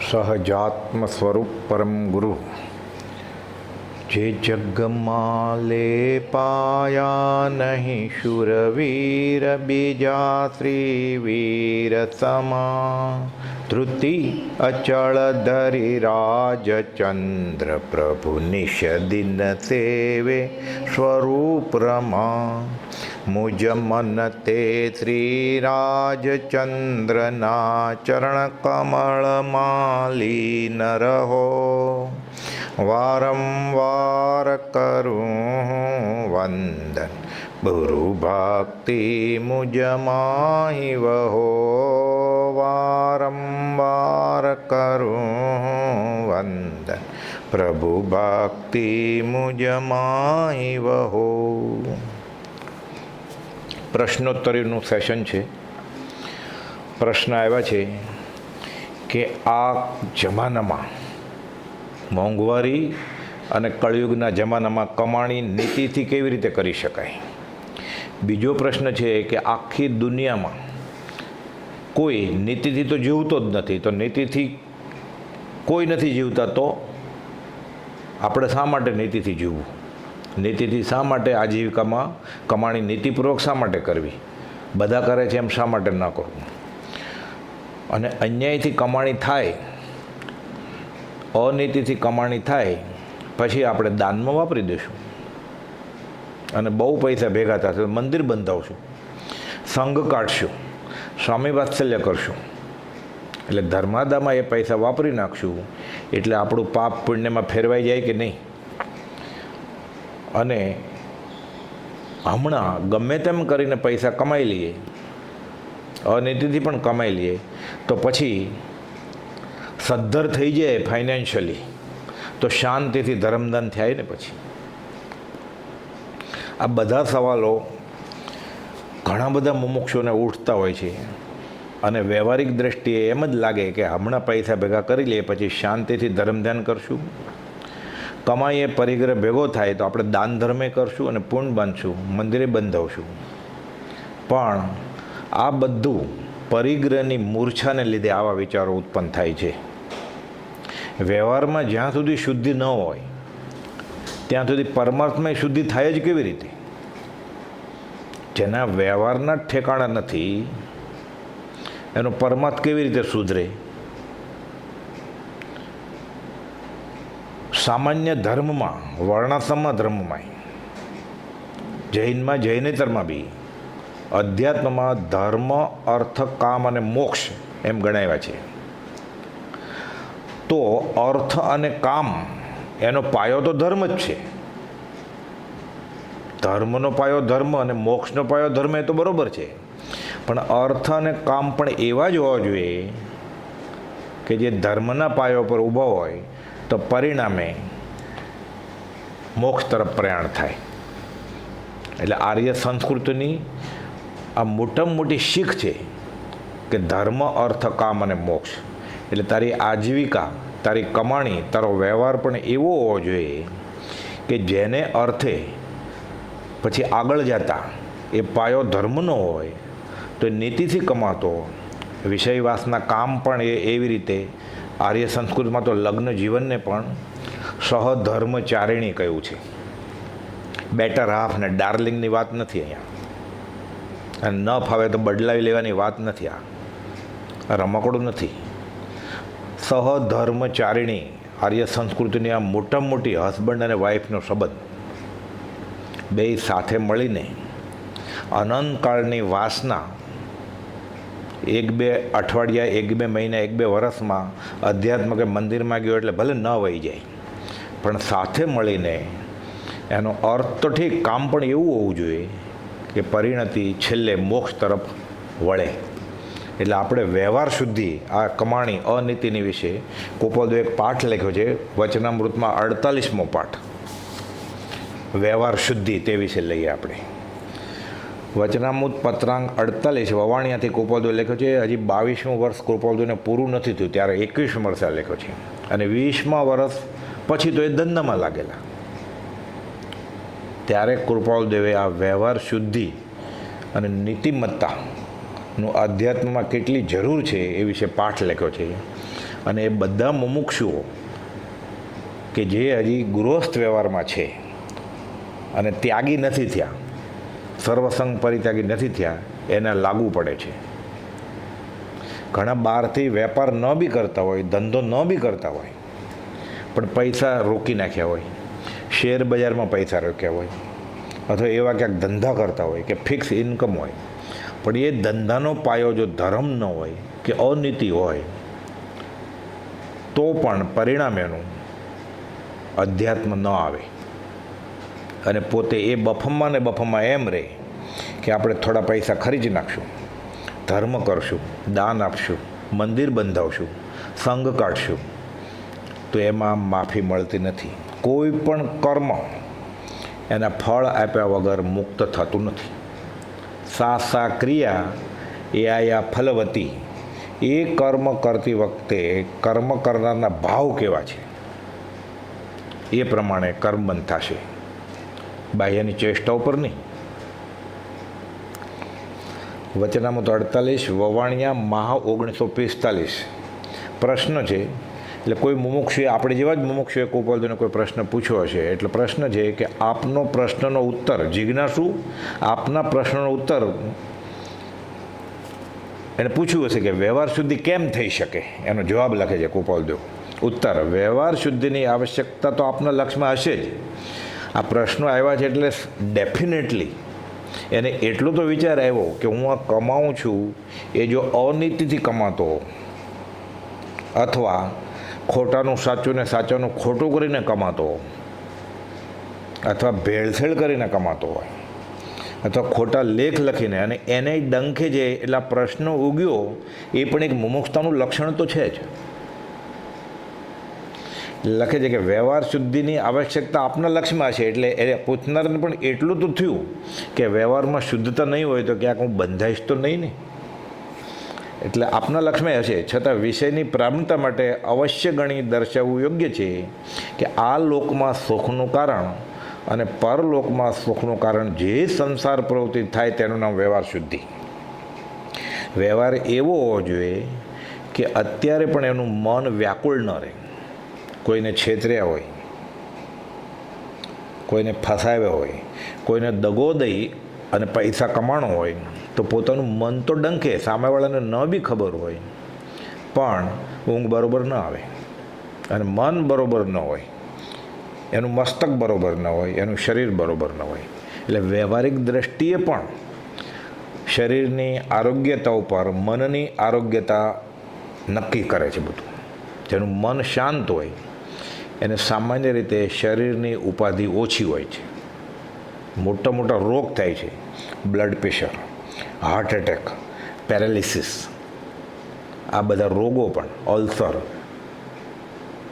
સહજાત્મ સ્વરૂપ પરમ ગુરુ જે જગમાલે પાયા નહીં શુરવીર બીજા ત્રિવીર સમા ધૃતિ અચળ ધરી રાજચંદ્ર પ્રભુ નિશ દિન સેવે સ્વરૂપ રમા મુજ મન તે શ્રી રાજચંદ્રના ચરણ કમળમાં લીન રહો વારંવાર કરું વંદન ગુરુ ભક્તિ મુજ માહી વહો વારંવાર કરું વંદન પ્રભુ ભક્તિ મુજ માહી વહો. પ્રશ્નોત્તરીનું સેશન છે. પ્રશ્ન આવ્યા છે કે આ જમાનામાં મોંઘવારી અને કળયુગના જમાનામાં કમાણી નીતિથી કેવી રીતે કરી શકાય. બીજો પ્રશ્ન છે કે આખી દુનિયામાં કોઈ નીતિથી તો જીવતો જ નથી, તો નીતિથી કોઈ નથી જીવતા, તો આપણે શા માટે નીતિથી જીવવું? નીતિથી શા માટે આજીવિકામાં કમાણી નીતિપૂર્વક શા માટે કરવી? બધા કરે છે એમ શા માટે ન કરવું? અને અન્યાયથી કમાણી થાય, અનીતિથી કમાણી થાય, પછી આપણે દાનમાં વાપરી દઈશું અને બહુ પૈસા ભેગા થશે, મંદિર બંધાવશું, સંઘ કાઢશું, સ્વામી વાત્સલ્ય કરશું, એટલે ધર્માદામાં એ પૈસા વાપરી નાખશું, એટલે આપણું પાપ પુણ્યમાં ફેરવાઈ જાય કે નહીં? અને હમણાં ગમે તેમ કરીને પૈસા કમાઈ લઈએ, અનીતિથી પણ કમાઈ લઈએ, તો પછી સદ્ધર થઈ જાય ફાઇનાન્શિયલી, તો શાંતિથી ધર્મદાન થાય ને પછી? આ બધા સવાલો ઘણા બધા મુમુક્ષોને ઉઠતા હોય છે અને વ્યવહારિક દ્રષ્ટિએ એમ જ લાગે કે હમણાં પૈસા ભેગા કરી લઈએ, પછી શાંતિથી ધર્મધ્યાન કરશું, કમાઈએ પરિગ્રહ ભેગો થાય તો આપણે દાન ધર્મે કરશું અને પુણ્ય બાંધશું, મંદિરે બંધાવશું. પણ આ બધું પરિગ્રહની મૂર્છાને લીધે આવા વિચારો ઉત્પન્ન થાય છે. વ્યવહારમાં જ્યાં સુધી શુદ્ધિ ન હોય ત્યાં સુધી પરમાત્માની શુદ્ધિ થાય જ કેવી રીતે? જેના વ્યવહારના જ ઠેકાણા નથી એનો પરમાત્મા કેવી રીતે સુધરે? સામાન્ય ધર્મમાં, વર્ણાશ્રમમાં ધર્મમાં, જૈનમાં જૈનેતરમાં બી, અધ્યાત્મમાં ધર્મ, અર્થ, કામ અને મોક્ષ એમ ગણાવ્યા છે. તો અર્થ અને કામ એનો પાયો તો ધર્મ જ છે. ધર્મનો પાયો ધર્મ અને મોક્ષનો પાયો ધર્મ, એ તો બરાબર છે. પણ અર્થ અને કામ પણ એવા જ હોવા જોઈએ કે જે ધર્મના પાયો પર ઊભા હોય, તો પરિણામે મોક્ષ તરફ પ્રયાણ થાય. એટલે આર્ય સંસ્કૃતિની આ મોટામાં મોટી શીખ છે કે ધર્મ, અર્થ, કામ અને મોક્ષ. એટલે તારી આજીવિકા, તારી કમાણી, તારો વ્યવહાર પણ એવો હોવો જોઈએ કે જેને અર્થે પછી આગળ જતા એ પાયો ધર્મનો હોય, તો નીતિથી કમાતો વિષયવાસના કામ પણ એ એવી રીતે. આર્ય સંસ્કૃતિમાં તો લગ્ન જીવનને પણ સહધર્મચારિણી કહ્યું છે. બેટર હાફ ને ડાર્લિંગની વાત નથી અહીંયા, અને ન ફાવે તો બદલાવી લેવાની વાત નથી. આ રમકડું નથી. સહધર્મચારિણી આર્ય સંસ્કૃતિની આ મોટામાં મોટી હસબન્ડ અને વાઈફનો સંબંધ. બે સાથે મળીને અનંતકાળની વાસના એક બે અઠવાડિયા, એક બે મહિના, એક બે વર્ષમાં અધ્યાત્મ કે મંદિરમાં ગયો એટલે ભલે ન વહી જાય, પણ સાથે મળીને એનો અર્થ તો ઠીક, કામ પણ એવું હોવું જોઈએ કે પરિણતિ છેલ્લે મોક્ષ તરફ વળે. એટલે આપણે વ્યવહાર શુદ્ધિ, આ કમાણી અનીતિની વિશે ગોપાલદેવે એક પાઠ લખ્યો છે, વચનામૃતમાં 48મો પાઠ, વ્યવહાર શુદ્ધિ, તે વિશે લઈએ આપણે. વચનામૃત પત્રાંક 48 વવાણિયાથી ગોપાલદેવે લખ્યો છે. હજી 22મું વર્ષ ગોપાલદેવને પૂરું નથી થયું ત્યારે 21 વર્ષે લખ્યો છે, અને 20મા વર્ષ પછી તો એ ધંધામાં લાગેલા. ત્યારે ગોપાલદેવે આ વ્યવહાર શુદ્ધિ અને નીતિમત્તાનું આધ્યાત્મમાં કેટલી જરૂર છે એ વિશે પાઠ લખ્યો છે. અને એ બધા મુમુક્ષુઓ કે જે હજી ગૃહસ્થ વ્યવહારમાં છે અને ત્યાગી નથી થયા, સર્વસંગ પરિત્યાગી નથી થયા, એને લાગુ પડે છે. ઘણા બહારથી વેપાર ન બી કરતા હોય, ધંધો ન બી કરતા હોય, પણ પૈસા રોકી નાખ્યા હોય, શેર બજારમાં પૈસા રોક્યા હોય, અથવા એવા ક્યાંક ધંધા કરતા હોય કે ફિક્સ ઇન્કમ હોય, પણ એ ધંધાનો પાયો જો ધર્મ ન હોય કે અનીતિ હોય તો પણ પરિણામ એનું અધ્યાત્મ ન આવે અને પોતે એ બફમમાં ને બફમમાં એમ રહે કે આપણે થોડા પૈસા ખરીદી નાખશું, ધર્મ કરશું, દાન આપશું, મંદિર બંધાવશું, સંઘ કાઢશું, તો એમાં માફી મળતી નથી. કોઈ પણ કર્મ એના ફળ આપ્યા વગર મુક્ત થતું નથી. સા ક્રિયા એ આયા ફલવતી. એ કર્મ કરતી વખતે કર્મ કરનારના ભાવ કેવા છે એ પ્રમાણે કર્મ બંધ થશે, બાહ્યની ચેષ્ટા ઉપર નહીં. વચનામૃત 48 વવાણિયા મહા 1945. પ્રશ્ન છે, એટલે કોઈ મુમુક્ષુએ આપણે જેવા જ મુમુક્ષુએ ગોપાલજીને કોઈ પ્રશ્ન પૂછ્યો હશે, એટલે પ્રશ્ન છે કે આપનો પ્રશ્નનો ઉત્તર, જિજ્ઞાસુ આપના પ્રશ્નનો ઉત્તર એને પૂછ્યું હશે કે વ્યવહાર શુદ્ધિ કેમ થઈ શકે. એનો જવાબ લખે છે ગોપાલદેવ. ઉત્તર: વ્યવહાર શુદ્ધિની આવશ્યકતા તો આપના લક્ષમાં હશે જ. આ પ્રશ્નો આવ્યા છે એટલે ડેફિનેટલી એને એટલો તો વિચાર આવ્યો કે હું આ કમાઉં છું એ જો અનીતિથી કમાતો અથવા ખોટાનું સાચું ને સાચાનું ખોટું કરીને કમાતો અથવા ભેળસેળ કરીને કમાતો હોય અથવા ખોટા લેખ લખીને અને એને ડંખે જે એટલા પ્રશ્નો ઉગ્યો, એ પણ એક મુમુક્ષતાનું લક્ષણ તો છે જ. લખે છે કે વ્યવહાર શુદ્ધિની આવશ્યકતા આપના લક્ષ્યમાં છે, એટલે એ પૂછનારને પણ એટલું તો થયું કે વ્યવહારમાં શુદ્ધતા નહીં હોય તો ક્યાંક હું બંધાઈશ તો નહીં ને. એટલે આપના લક્ષ્યમાં હશે, છતાં વિષયની પ્રારંભતા માટે અવશ્ય ગણી દર્શાવવું યોગ્ય છે કે આ લોકમાં સુખનું કારણ અને પરલોકમાં સુખનું કારણ જે સંસાર પ્રવૃત્તિ થાય તેનું નામ વ્યવહાર શુદ્ધિ. વ્યવહાર એવો હોવો જોઈએ કે અત્યારે પણ એનું મન વ્યાકુળ ન રહે. કોઈને છેતર્યા હોય, કોઈને ફસાવ્યા હોય, કોઈને દગો દઈ અને પૈસા કમાણો હોય તો પોતાનું મન તો ડંકે, સામેવાળાને ન બી ખબર હોય, પણ ઊંઘ બરાબર ન આવે અને મન બરાબર ન હોય, એનું મસ્તક બરાબર ન હોય, એનું શરીર બરાબર ન હોય. એટલે વ્યવહારિક દૃષ્ટિએ પણ શરીરની આરોગ્યતા ઉપર મનની આરોગ્યતા નક્કી કરે છે બધું. જેનું મન શાંત હોય એને સામાન્ય રીતે શરીરની ઉપાધિ ઓછી હોય છે. મોટા મોટા રોગ થાય છે, blood pressure, heart attack, paralysis, આ બધા રોગો પણ, અલ્સર,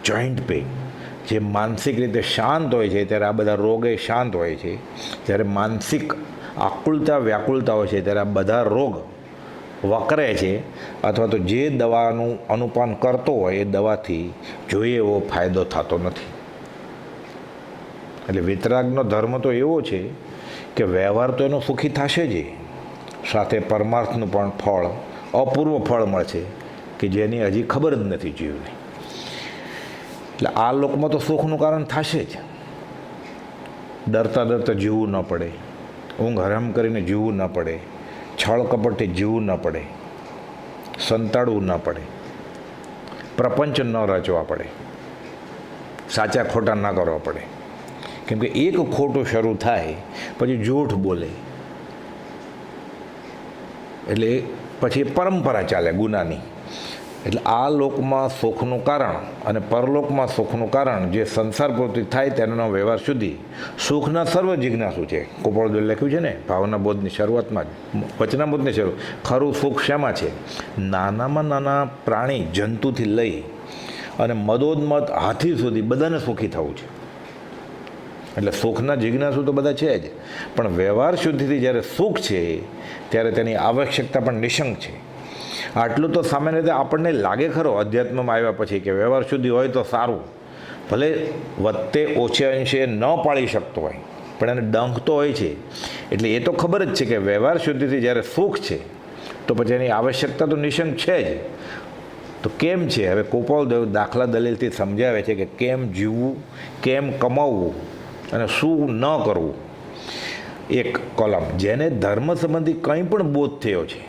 જોઈન્ટ પેઇન, જે માનસિક રીતે શાંત હોય છે ત્યારે આ બધા રોગ એ શાંત હોય છે. જ્યારે માનસિક આકુલતા વ્યાકુલતા હોય છે ત્યારે આ બધા રોગ વકરે છે, અથવા તો જે દવાનું અનુપાન કરતો હોય એ દવાથી જોઈએ એવો ફાયદો થતો નથી. એટલે વિતરાગનો ધર્મ તો એવો છે કે વ્યવહાર તો એનો સુખી થશે જ, સાથે પરમાર્થનું પણ ફળ, અપૂર્વ ફળ મળશે કે જેની હજી ખબર જ નથી જીવને. એટલે આ લોકમાં તો સુખનું કારણ થશે જ. ડરતા ડરતા જીવવું ન પડે, ઊંઘ હરામ કરીને જીવવું ન પડે, છળ કપટથી જીવવું ન પડે, સંતાડવું ન પડે, પ્રપંચ ન રચવા પડે, સાચા ખોટા ના કરવા પડે. કેમ કે એક ખોટું શરૂ થાય પછી જૂઠ બોલે, એટલે પછી પરંપરા ચાલે ગુનાની. એટલે આ લોકમાં સુખનું કારણ અને પરલોકમાં સુખનું કારણ જે સંસાર પ્રવૃત્તિ થાય તેનું નામ વ્યવહાર શુદ્ધિ. સુખના સર્વ જિજ્ઞાસુ છે. ગોપાળદેવે લખ્યું છે ને ભાવના બોધની શરૂઆતમાં જ, વચનામૃતની શરૂ, ખરું સુખ શેમાં છે? નાનામાં નાના પ્રાણી જંતુથી લઈ અને મદોન્મત હાથી સુધી બધાને સુખી થવું છે. એટલે સુખના જિજ્ઞાસુ તો બધા છે જ, પણ વ્યવહાર શુદ્ધિથી જ્યારે સુખ છે ત્યારે તેની આવશ્યકતા પણ નિશંક છે. આટલું તો સામાન્ય રીતે આપણને લાગે ખરો અધ્યાત્મમાં આવ્યા પછી કે વ્યવહાર શુદ્ધિ હોય તો સારું, ભલે વધતે ઓછે અંશે ન પાળી શકતો હોય પણ એને ડંખ તો હોય છે. એટલે એ તો ખબર જ છે કે વ્યવહાર શુદ્ધિથી જ્યારે સુખ છે તો પછી એની આવશ્યકતા તો નિશંક છે જ. તો કેમ છે હવે ગોપાલદેવ દાખલા દલીલથી સમજાવે છે કે કેમ જીવવું, કેમ કમાવવું અને શું ન કરવું. એક કોલમ, જેને ધર્મ સંબંધી કંઈ પણ બોધ થયો છે,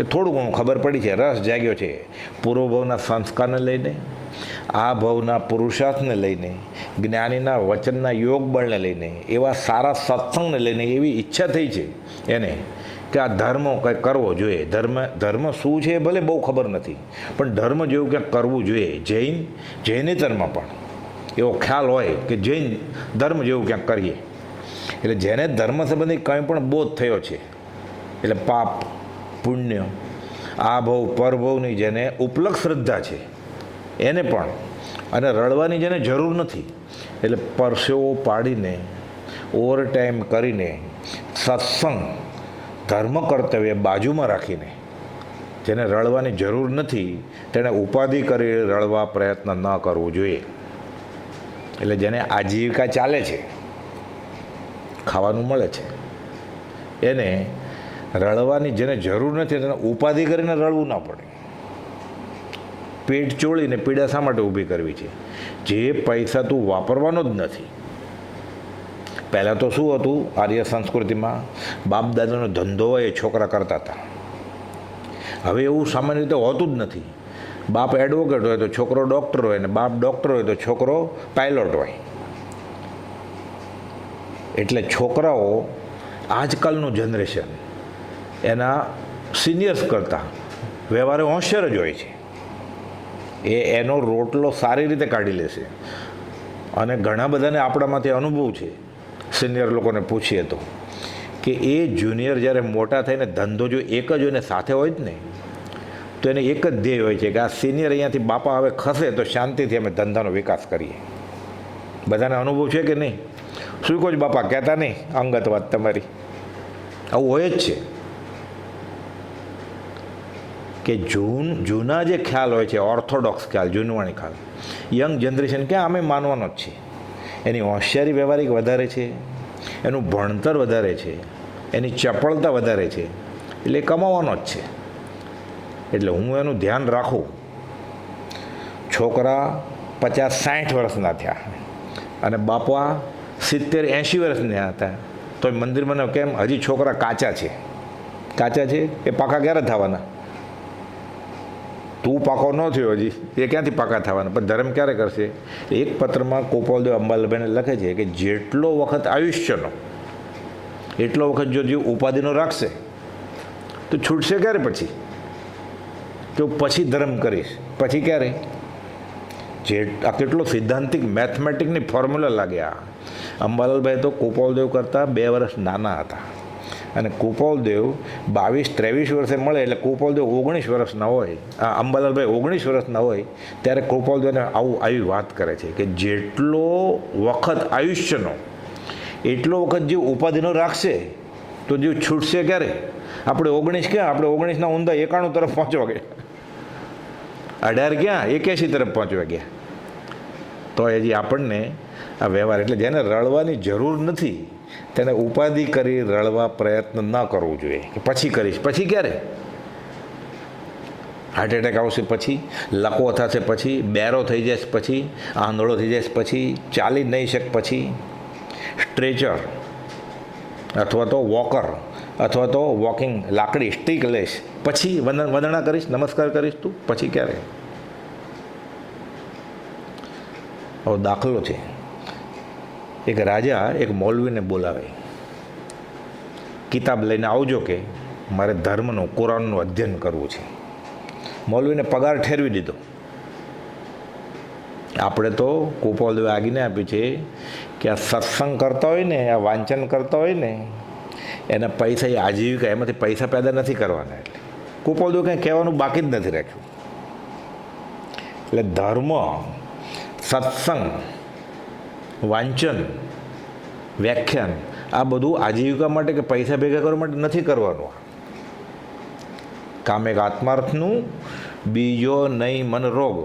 એ થોડું ઘણું ખબર પડી છે, રસ જાગ્યો છે, પૂર્વભાવના સંસ્કારને લઈને, આ ભાવના પુરુષાર્થને લઈને, જ્ઞાનીના વચનના યોગ બળને લઈને, એવા સારા સત્સંગને લઈને એવી ઈચ્છા થઈ છે એને કે આ ધર્મ કંઈક કરવો જોઈએ. ધર્મ શું છે એ ભલે બહુ ખબર નથી, પણ ધર્મ જેવું ક્યાંક કરવું જોઈએ. જૈનેતરમાં પણ એવો ખ્યાલ હોય કે જૈન ધર્મ જેવું ક્યાંક કરીએ. એટલે જેને ધર્મ સંબંધી કંઈ પણ બોધ થયો છે, એટલે પાપ પુણ્ય આ ભાવ પરભાવની જેને ઉપલક શ્રદ્ધા છે એને પણ, અને રડવાની જેને જરૂર નથી, એટલે પરસેવો પાડીને ઓવરટાઈમ કરીને સત્સંગ ધર્મ કર્તવ્ય બાજુમાં રાખીને જેને રડવાની જરૂર નથી તેણે ઉપાધિ કરી રડવા પ્રયત્ન ન કરવો જોઈએ. એટલે જેને આજીવિકા ચાલે છે, ખાવાનું મળે છે, એને રડવાની જેને જરૂર નથી તેને ઉપાધિ કરીને રડવું ના પડે. પેટ ચોળીને પીડા શા માટે ઊભી કરવી છે? જે પૈસા તું વાપરવાનો જ નથી. પહેલાં તો શું હતું, આર્ય સંસ્કૃતિમાં બાપ દાદાનો ધંધો હોય એ છોકરા કરતા હતા. હવે એવું સામાન્ય રીતે હોતું જ નથી. બાપ એડવોકેટ હોય તો છોકરો ડૉક્ટર હોય, ને બાપ ડૉક્ટર હોય તો છોકરો પાયલોટ હોય. એટલે છોકરાઓ આજકાલનું જનરેશન એના સિનિયર્સ કરતાં વ્યવહારે હોશિયાર જ હોય છે. એનો રોટલો સારી રીતે કાઢી લેશે. અને ઘણા બધાને આપણામાંથી અનુભવ છે, સિનિયર લોકોને પૂછીએ તો, કે એ જુનિયર જ્યારે મોટા થઈને ધંધો જો એક જ હોય ને સાથે હોય જ ને, તો એને એક જ ધ્યેય હોય છે કે આ સિનિયર અહીંયાથી બાપા હવે ખસે તો શાંતિથી અમે ધંધાનો વિકાસ કરીએ. બધાને અનુભવ છે કે નહીં? શું કહો છો બાપા? કહેતા નહીં અંગત વાત તમારી. આવું હોય જ છે કે જૂના જે ખ્યાલ હોય છે, ઓર્થોડોક્સ ખ્યાલ, જૂનવાણી ખ્યાલ, યંગ જનરેશન ક્યાં અમે માનવાનો જ છે. એની હોશિયારી વ્યવહારિક વધારે છે, એનું ભણતર વધારે છે, એની ચપળતા વધારે છે, એટલે કમાવાનો જ છે. એટલે હું એનું ધ્યાન રાખું. છોકરા 50-60 વર્ષના થયા અને બાપા 70-80 વર્ષના હતા, તો મંદિર મને કેમ હજી છોકરા કાચા છે એ પાકા ક્યારે થવાના? તું પાકો ન થયો હજી, એ ક્યાંથી પાકા થવાના? પણ ધર્મ ક્યારે કરશે? એક પત્રમાં ગોપાલદેવ અંબાલાલભાઈને લખે છે કે જેટલો વખત આયુષ્યનો એટલો વખત જો જીવ ઉપાધિનો રાખશે તો છૂટશે ક્યારે? પછી તો પછી ધર્મ કરીશ, પછી ક્યારે? આ કેટલો સિદ્ધાંતિક મેથમેટિકની ફોર્મ્યુલા લાગ્યા. અંબાલાલભાઈ તો ગોપાલદેવ કરતાં 2 વર્ષ નાના હતા, અને ગોપાલદેવ 22-23 વર્ષે મળે એટલે ગોપાલદેવ 19 વર્ષના હોય, અંબાલાલભાઈ 19 વર્ષના હોય ત્યારે ગોપાલદેવને આવી વાત કરે છે કે જેટલો વખત આયુષ્યનો એટલો વખત જીવ ઉપાધિનો રાખશે તો જીવ છૂટશે ક્યારે? આપણે 19 ક્યાં? આપણે 19ના ઊંધા 91 તરફ પહોંચવા ગયા, 18 ક્યાં? 81 તરફ પહોંચવા ગયા. તો હજી આપણને આ વ્યવહાર, એટલે જેને રડવાની જરૂર નથી તેને ઉપાધિ કરી રડવા પ્રયત્ન ન કરવું જોઈએ કે પછી કરીશ. પછી ક્યારે? હાર્ટ એટેક આવશે પછી, લકવો થશે પછી, બેરો થઈ જશે પછી, આંધળો થઈ જશે પછી, ચાલી નહીં શકે પછી, સ્ટ્રેચર અથવા તો વોકર અથવા તો વોકિંગ લાકડી સ્ટીક લઈશ પછી વંદના કરીશ, નમસ્કાર કરીશ તું, પછી ક્યારે? હવે દાખલો છે, એક રાજા એક મૌલવીને બોલાવે, કિતાબ લઈને આવજો કે મારે ધર્મનું, કુરાનનું અધ્યયન કરવું છે. મૌલવીને પગાર ઠેરવી દીધો. આપણે તો ગોપાલદેવે આજ્ઞા આપી છે કે આ સત્સંગ કરતા હોય ને, આ વાંચન કરતા હોય ને, એના પૈસા, એ આજીવિકા, એમાંથી પૈસા પેદા નથી કરવાના. એટલે ગોપાલદેવ કંઈ કહેવાનું બાકી જ નથી રાખ્યું. એટલે ધર્મ, સત્સંગ, વાંચન, વ્યાખ્યાન, આ બધું આજીવિકા માટે કે પૈસા ભેગા કરવા માટે નથી કરવાનું. કામ એક આત્માર્થનું, બીજો નહીં મન રોગ.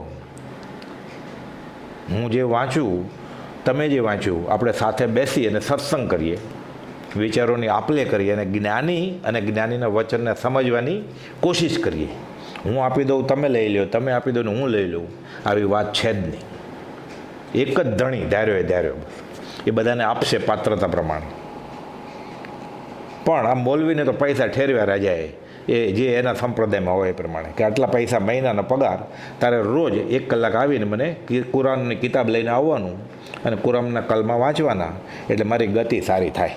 હું જે વાંચું, તમે જે વાંચ્યું, આપણે સાથે બેસી અને સત્સંગ કરીએ, વિચારોની આપ લે કરીએ અને જ્ઞાની અને જ્ઞાનીના વચનને સમજવાની કોશિશ કરીએ. હું આપી દઉં તમે લઈ લો, તમે આપી દો ને હું લઈ લઉં, આવી વાત છે જ નહીં. એક જ ધણી ધાર્યો એ બધાને આપશે પાત્રતા પ્રમાણે. પણ આ મોલવીને તો પૈસા ઠેરવ્યા રાજાએ, એ જે એના સંપ્રદાયમાં હોય એ પ્રમાણે, કે આટલા પૈસા મહિનાનો પગાર, તારે રોજ 1 કલાક આવીને મને કુરાનની કિતાબ લઈને આવવાનું અને કુરાનના કલમા વાંચવાના, એટલે મારી ગતિ સારી થાય.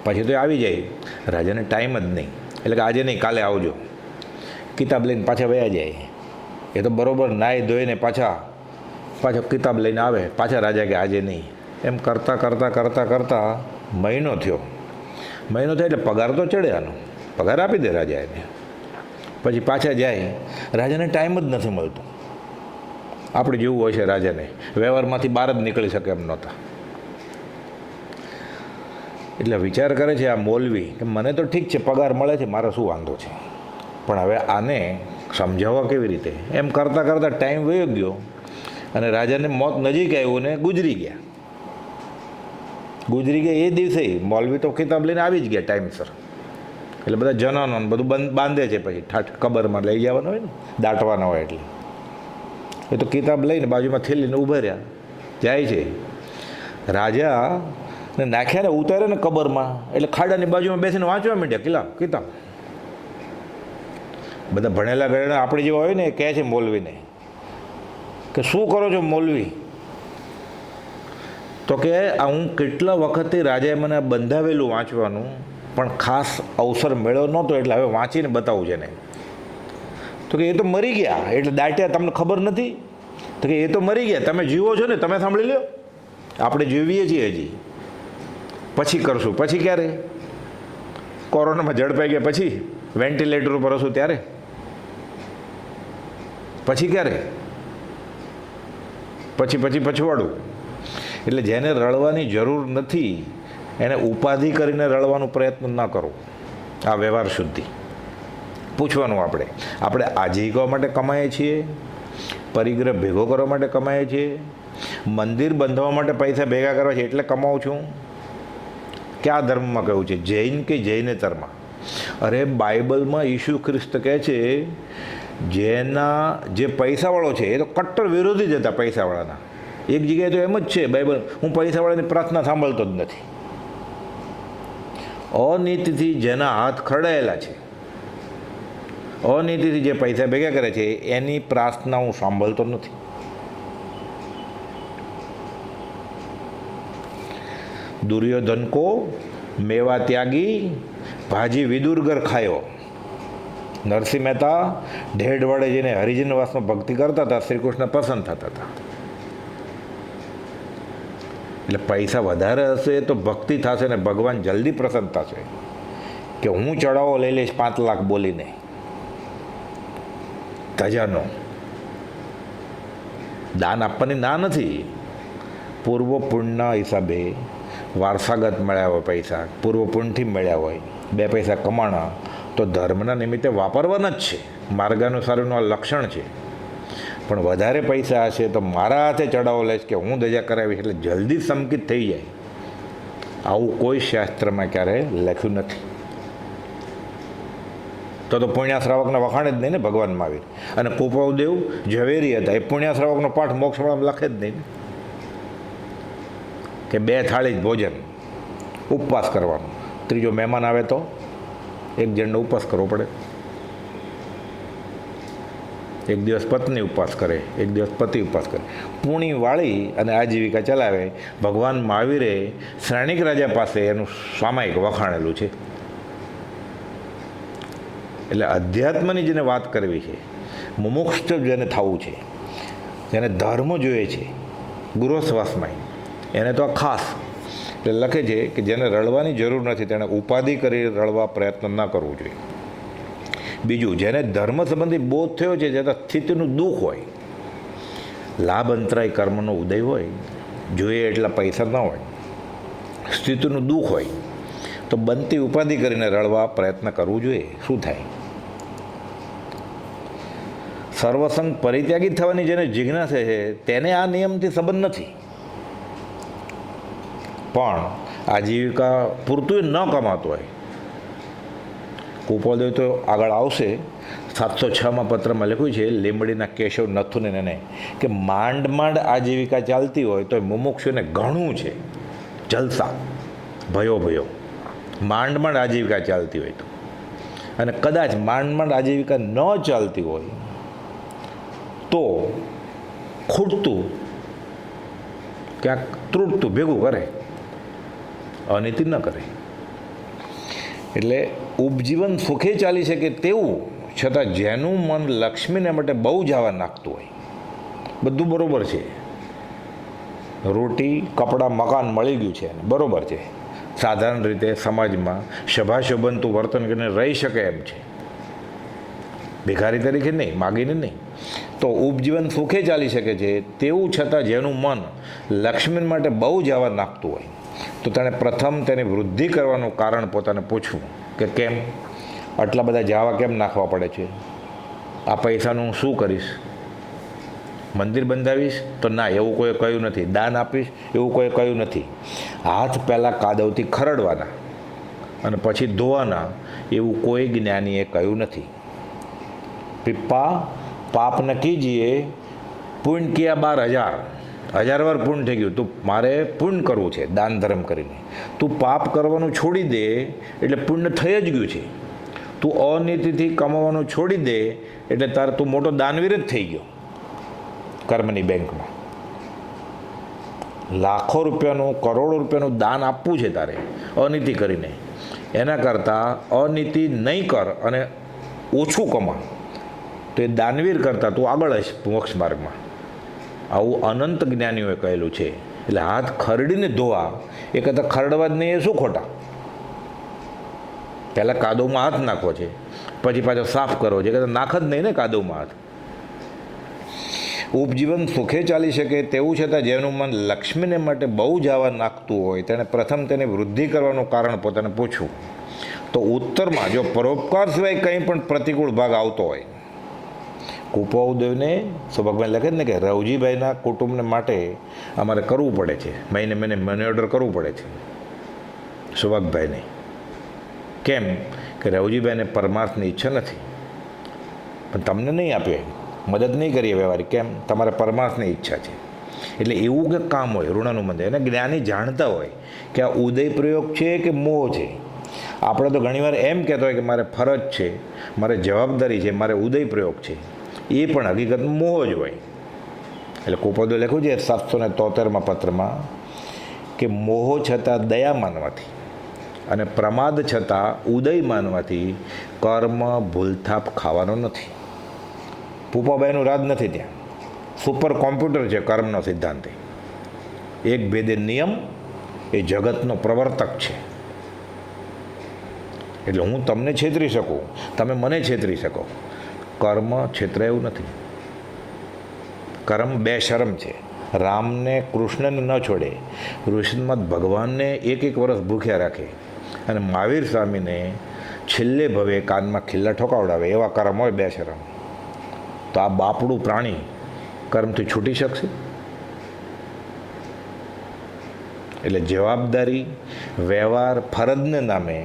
પછી તો આવી જાય, રાજાને ટાઈમ જ નહીં, એટલે કે આજે નહીં કાલે આવજો, કિતાબ લઈને પાછા વયા જાય. એ તો બરાબર નાહી ધોઈને પાછો કિતાબ લઈને આવે, પાછા રાજા કે આજે નહીં. એમ કરતાં મહિનો થયો એટલે પગાર તો ચડે, આનો પગાર આપી દે રાજા એને. પછી પાછા જાય, રાજાને ટાઈમ જ નથી મળતો. આપણે જેવું હોય છે રાજાને, વ્યવહારમાંથી બહાર જ નીકળી શકે એમ નહોતા. એટલે વિચાર કરે છે આ મોલવી કે મને તો ઠીક છે, પગાર મળે છે, મારો શું વાંધો છે, પણ હવે આને સમજાવવા કેવી રીતે? એમ કરતાં ટાઈમ વયો ગયો અને રાજાને મોત નજીક આવ્યું ને ગુજરી ગયા. એ દિવસે મૌલવી તો કિતાબ લઈને આવી જ ગયા ટાઈમસર. એટલે બધા જનાનો બધું બાંધે છે, પછી કબરમાં લઈ જવાનું હોય ને, દાટવાના હોય, એટલે એ તો કિતાબ લઈને બાજુમાં થેલીને ઊભા રહ્યા. જાય છે રાજા ને નાખ્યા ને ઉતારે ને કબરમાં, એટલે ખાડાની બાજુમાં બેસીને વાંચવા માંડ્યા કિતાબ. બધા ભણેલા ગણેલા આપણે જેવા હોય ને એ કહે છે મૌલવીને કે શું કરો છો મૌલવી? તો કે આ હું કેટલા વખતથી રાજાએ મને બંધાવેલું વાંચવાનું, પણ ખાસ અવસર મળ્યો નહોતો, એટલે હવે વાંચીને બતાવું છે ને. તો કે એ તો મરી ગયા, એટલે દાટ્યા તમને ખબર નથી? તો કે એ તો મરી ગયા, તમે જીવો છો ને, તમે સાંભળી લો, આપણે જીવીએ છીએ હજી, પછી કરશું. પછી ક્યારે? કોરોનામાં ઝડપાઈ ગયા પછી, વેન્ટિલેટર ઉપર હશું ત્યારે, પછી ક્યારે? પછી પછવાડું. એટલે જેને રળવાની જરૂર નથી એને ઉપાધિ કરીને રળવાનો પ્રયત્ન ન કરો. આ વ્યવહાર શુદ્ધિ પૂછવાનું. આપણે આજીવિકા માટે કમાઈએ છીએ, પરિગ્રહ ભેગો કરવા માટે કમાઈએ છીએ, મંદિર બંધાવવા માટે પૈસા ભેગા કરવા છે એટલે કમાઉં છું. કયા ધર્મમાં કહ્યું છે? જૈન કે જૈનેતરમાં? અરે બાઇબલમાં ઈસુ ખ્રિસ્ત કહે છે જેના જે પૈસાવાળો છે એ તો કટ્ટર વિરોધી જ હતા પૈસાવાળાના. એક જગ્યાએ તો એમ જ છે બાઇબલ, હું પૈસાવાળાની પ્રાર્થના સાંભળતો જ નથી. અનીતિથી જેના હાથ ખરડાયેલા છે, અનીતિથી જે પૈસા ભેગા કરે છે એની પ્રાર્થના હું સાંભળતો નથી. દુર્યોધન કો મેવા ત્યાગી ભાજી વિદુરગર ખાયો. નરસિંહ મહેતા ઢેઢ વડે જેને હરિજનવાસમાં ભક્તિ કરતા હતા, શ્રી કૃષ્ણ પસંદ થતા હતા. એટલે પૈસા વધારે હશે તો ભક્તિ થશે ને ભગવાન જલ્દી પ્રસન્ન થશે. કે હું ચડાવો લઈ લઈશ 5 લાખ બોલીને ધજાનો. દાન આપવાની ના નથી. પૂર્વ પુણ્યના હિસાબે વારસાગત મળ્યા હોય પૈસા, પૂર્વ પુણ્યથી મળ્યા હોય, 2 પૈસા કમાણા તો ધર્મના નિમિત્તે વાપરવાના જ છે. માર્ગાનુસારનું આ લક્ષણ છે. પણ વધારે પૈસા હશે તો મારા હાથે ચડાવો લઈશ કે હું ધજા કરાવીશ એટલે જલ્દી સંકિત થઈ જાય. આવું કોઈ શાસ્ત્રમાં ક્યારે લખ્યું નથી. તો પુણ્યા શ્રાવકના વખાણે જ નહીં ને ભગવાન મહાવીર. અને કુપવદેવ ઝવેરી હતા, એ પુણ્યા શ્રાવકનો પાઠ મોક્ષવાળામાં લખે જ નહીં કે 2 થાળી જ ભોજન, ઉપવાસ કરવાનો. ત્રીજો મહેમાન આવે તો 1 જણનો ઉપવાસ કરવો પડે. 1 દિવસ પત્ની ઉપવાસ કરે, 1 દિવસ પતિ ઉપવાસ કરે. પૂણી વાળી અને આજીવિકા ચલાવે. ભગવાન મહાવીરે શ્રેણિક રાજા પાસે એનું સામાયિક વખાણેલું છે. એટલે અધ્યાત્મની જેને વાત કરવી છે, મુમુક્ષ જેને થવું છે, જેને ધર્મ જોઈએ છે ગૃહસ્થવાસમાં, એને તો ખાસ એટલે લખે છે કે જેને રળવાની જરૂર નથી તેણે ઉપાધિ કરી રળવા પ્રયત્ન ન કરવું જોઈએ. બીજું, જેને ધર્મ સંબંધી બોધ થયો છે, જેના સ્થિતિનું દુઃખ હોય, લાભ અંતરાય કર્મનો ઉદય હોય, જોઈએ એટલા પૈસા ન હોય, સ્થિતિનું દુઃખ હોય, તો બનતી ઉપાધિ કરીને રળવા પ્રયત્ન કરવું જોઈએ. શું થાય? સર્વસંગ પરિત્યાગી થવાની જેને જિજ્ઞાસા છે તેને આ નિયમથી સંબંધ નથી. પણ આજીવિકા પૂરતું ન કમાતું હોય કુપોદેવ તો આગળ આવશે. 706માં પત્રમાં લખ્યું છે લીંબડીના કેશવ નથુને એને કે માંડ માંડ આજીવિકા ચાલતી હોય તો મુમુક્ષુને ઘણું છે જલસા ભયો માંડ માંડ આજીવિકા ચાલતી હોય તો, અને કદાચ માંડ માંડ આજીવિકા ન ચાલતી હોય તો ખૂટતું ક્યાંક ત્રુટતું ભેગું કરે, અનીતિ ન કરે. એટલે ઉપજીવન સુખે ચાલી શકે તેવું છતાં જેનું મન લક્ષ્મીને માટે બહુ જવા નાખતું હોય, બધું બરાબર છે, રોટી કપડાં મકાન મળી ગયું છે બરાબર છે, સાધારણ રીતે સમાજમાં સભાસંબંધતું વર્તન કરીને રહી શકે એમ છે, ભિખારી તરીકે નહીં, માગીને નહીં, તો ઉપજીવન સુખે ચાલી શકે છે તેવું છતાં જેનું મન લક્ષ્મી માટે બહુ જવા નાખતું હોય તો તેણે પ્રથમ તેની વૃદ્ધિ કરવાનું કારણ પોતાને પૂછવું કે કેમ આટલા બધા જાવા કેમ નાખવા પડે છે, આ પૈસાનું હું શું કરીશ, મંદિર બંધાવીશ તો ના એવું કોઈ કહ્યું નથી, દાન આપીશ એવું કોઈ કહ્યું નથી, હાથ પહેલાં કાદવથી ખરડવાના અને પછી ધોવાના એવું કોઈ જ્ઞાનીએ કહ્યું નથી. पिप्पा पाप न कीजिए पुण्य किया 12,000 વાર પુણ્ય થઈ ગયું, તું મારે પુણ્ય કરવું છે દાન ધર્મ કરીને, તું પાપ કરવાનું છોડી દે એટલે પુણ્ય થઈ જ ગયું છે, તું અનીતિથી કમાવાનું છોડી દે એટલે તારે તું મોટો દાનવીર જ થઈ ગયો. કર્મની બેંકમાં લાખો રૂપિયાનું કરોડો રૂપિયાનું દાન આપવું છે તારે અનીતિ કરીને, એના કરતાં અનીતિ નહીં કર અને ઓછું કમા તો એ દાનવીર કરતાં તું આગળ હશ મોક્ષ માર્ગમાં. આવું અનંત જ્ઞાનીઓએ કહેલું છે. એટલે હાથ ખરડીને ધોવા એ કરતાં ખરડવા જ નહીં એ શું ખોટા, પહેલાં કાદવમાં હાથ નાખવો છે પછી પાછો સાફ કરવો છે, કરતાં નાખ જ નહીં ને કાદવમાં હાથ. ઉપજીવન સુખે ચાલી શકે તેવું છતાં જેનું મન લક્ષ્મીને માટે બહુ જવા નાખતું હોય તેણે પ્રથમ તેની વૃદ્ધિ કરવાનું કારણ પોતાને પૂછવું. તો ઉત્તરમાં જો પરોપકાર સિવાય કંઈ પણ પ્રતિકૂળ ભાગ આવતો હોય, કુપોદેવને સૌભાગભાઈ લખે ને કે રવજીભાઈના કુટુંબને માટે અમારે કરવું પડે છે, મહિને મની ઓર્ડર કરવું પડે છે સૌભાગભાઈને. કેમ કે રવજીભાઈને પરમાર્થની ઈચ્છા નથી, પણ તમને નહીં આપે, મદદ નહીં કરીએ વ્યવહારિક, કેમ તમારે પરમાર્થની ઈચ્છા છે. એટલે એવું કે કામ હોય ઋણાનુબંધ, એને જ્ઞાની જાણતા હોય કે આ ઉદય પ્રયોગ છે કે મોહ છે. આપણે તો ઘણીવાર એમ કહેતો હોય કે મારે ફરજ છે, મારે જવાબદારી છે, મારે ઉદય પ્રયોગ છે, એ પણ હકીકત મોહ જ હોય. એટલે કુપોદે લખ્યું છે 773માં પત્રમાં કે મોહ છતાં દયા માનવાથી અને પ્રમાદ છતાં ઉદય માનવાથી કર્મ ભૂલથાપ ખાવાનો નથી. પૂપાબાઈનું રાજ નથી ત્યાં, સુપર કોમ્પ્યુટર છે કર્મનો સિદ્ધાંત, એક ભેદે નિયમ એ જગતનો પ્રવર્તક છે. એટલે હું તમને છેતરી શકું, તમે મને છેતરી શકો, કર્મ છેતરાય એવું નથી. કર્મ બે શરમ છે, રામને કૃષ્ણને ન છોડે, ઋષિમદ ભગવાનને 1 વર્ષ ભૂખ્યા રાખે અને મહાવીર સ્વામીને છેલ્લે ભવે કાનમાં ખિલ્લા ઠોકાવડાવે, એવા કર્મ હોય બે શરમ. તો આ બાપડું પ્રાણી કર્મથી છૂટી શકશે? એટલે જવાબદારી વ્યવહાર ફરજને નામે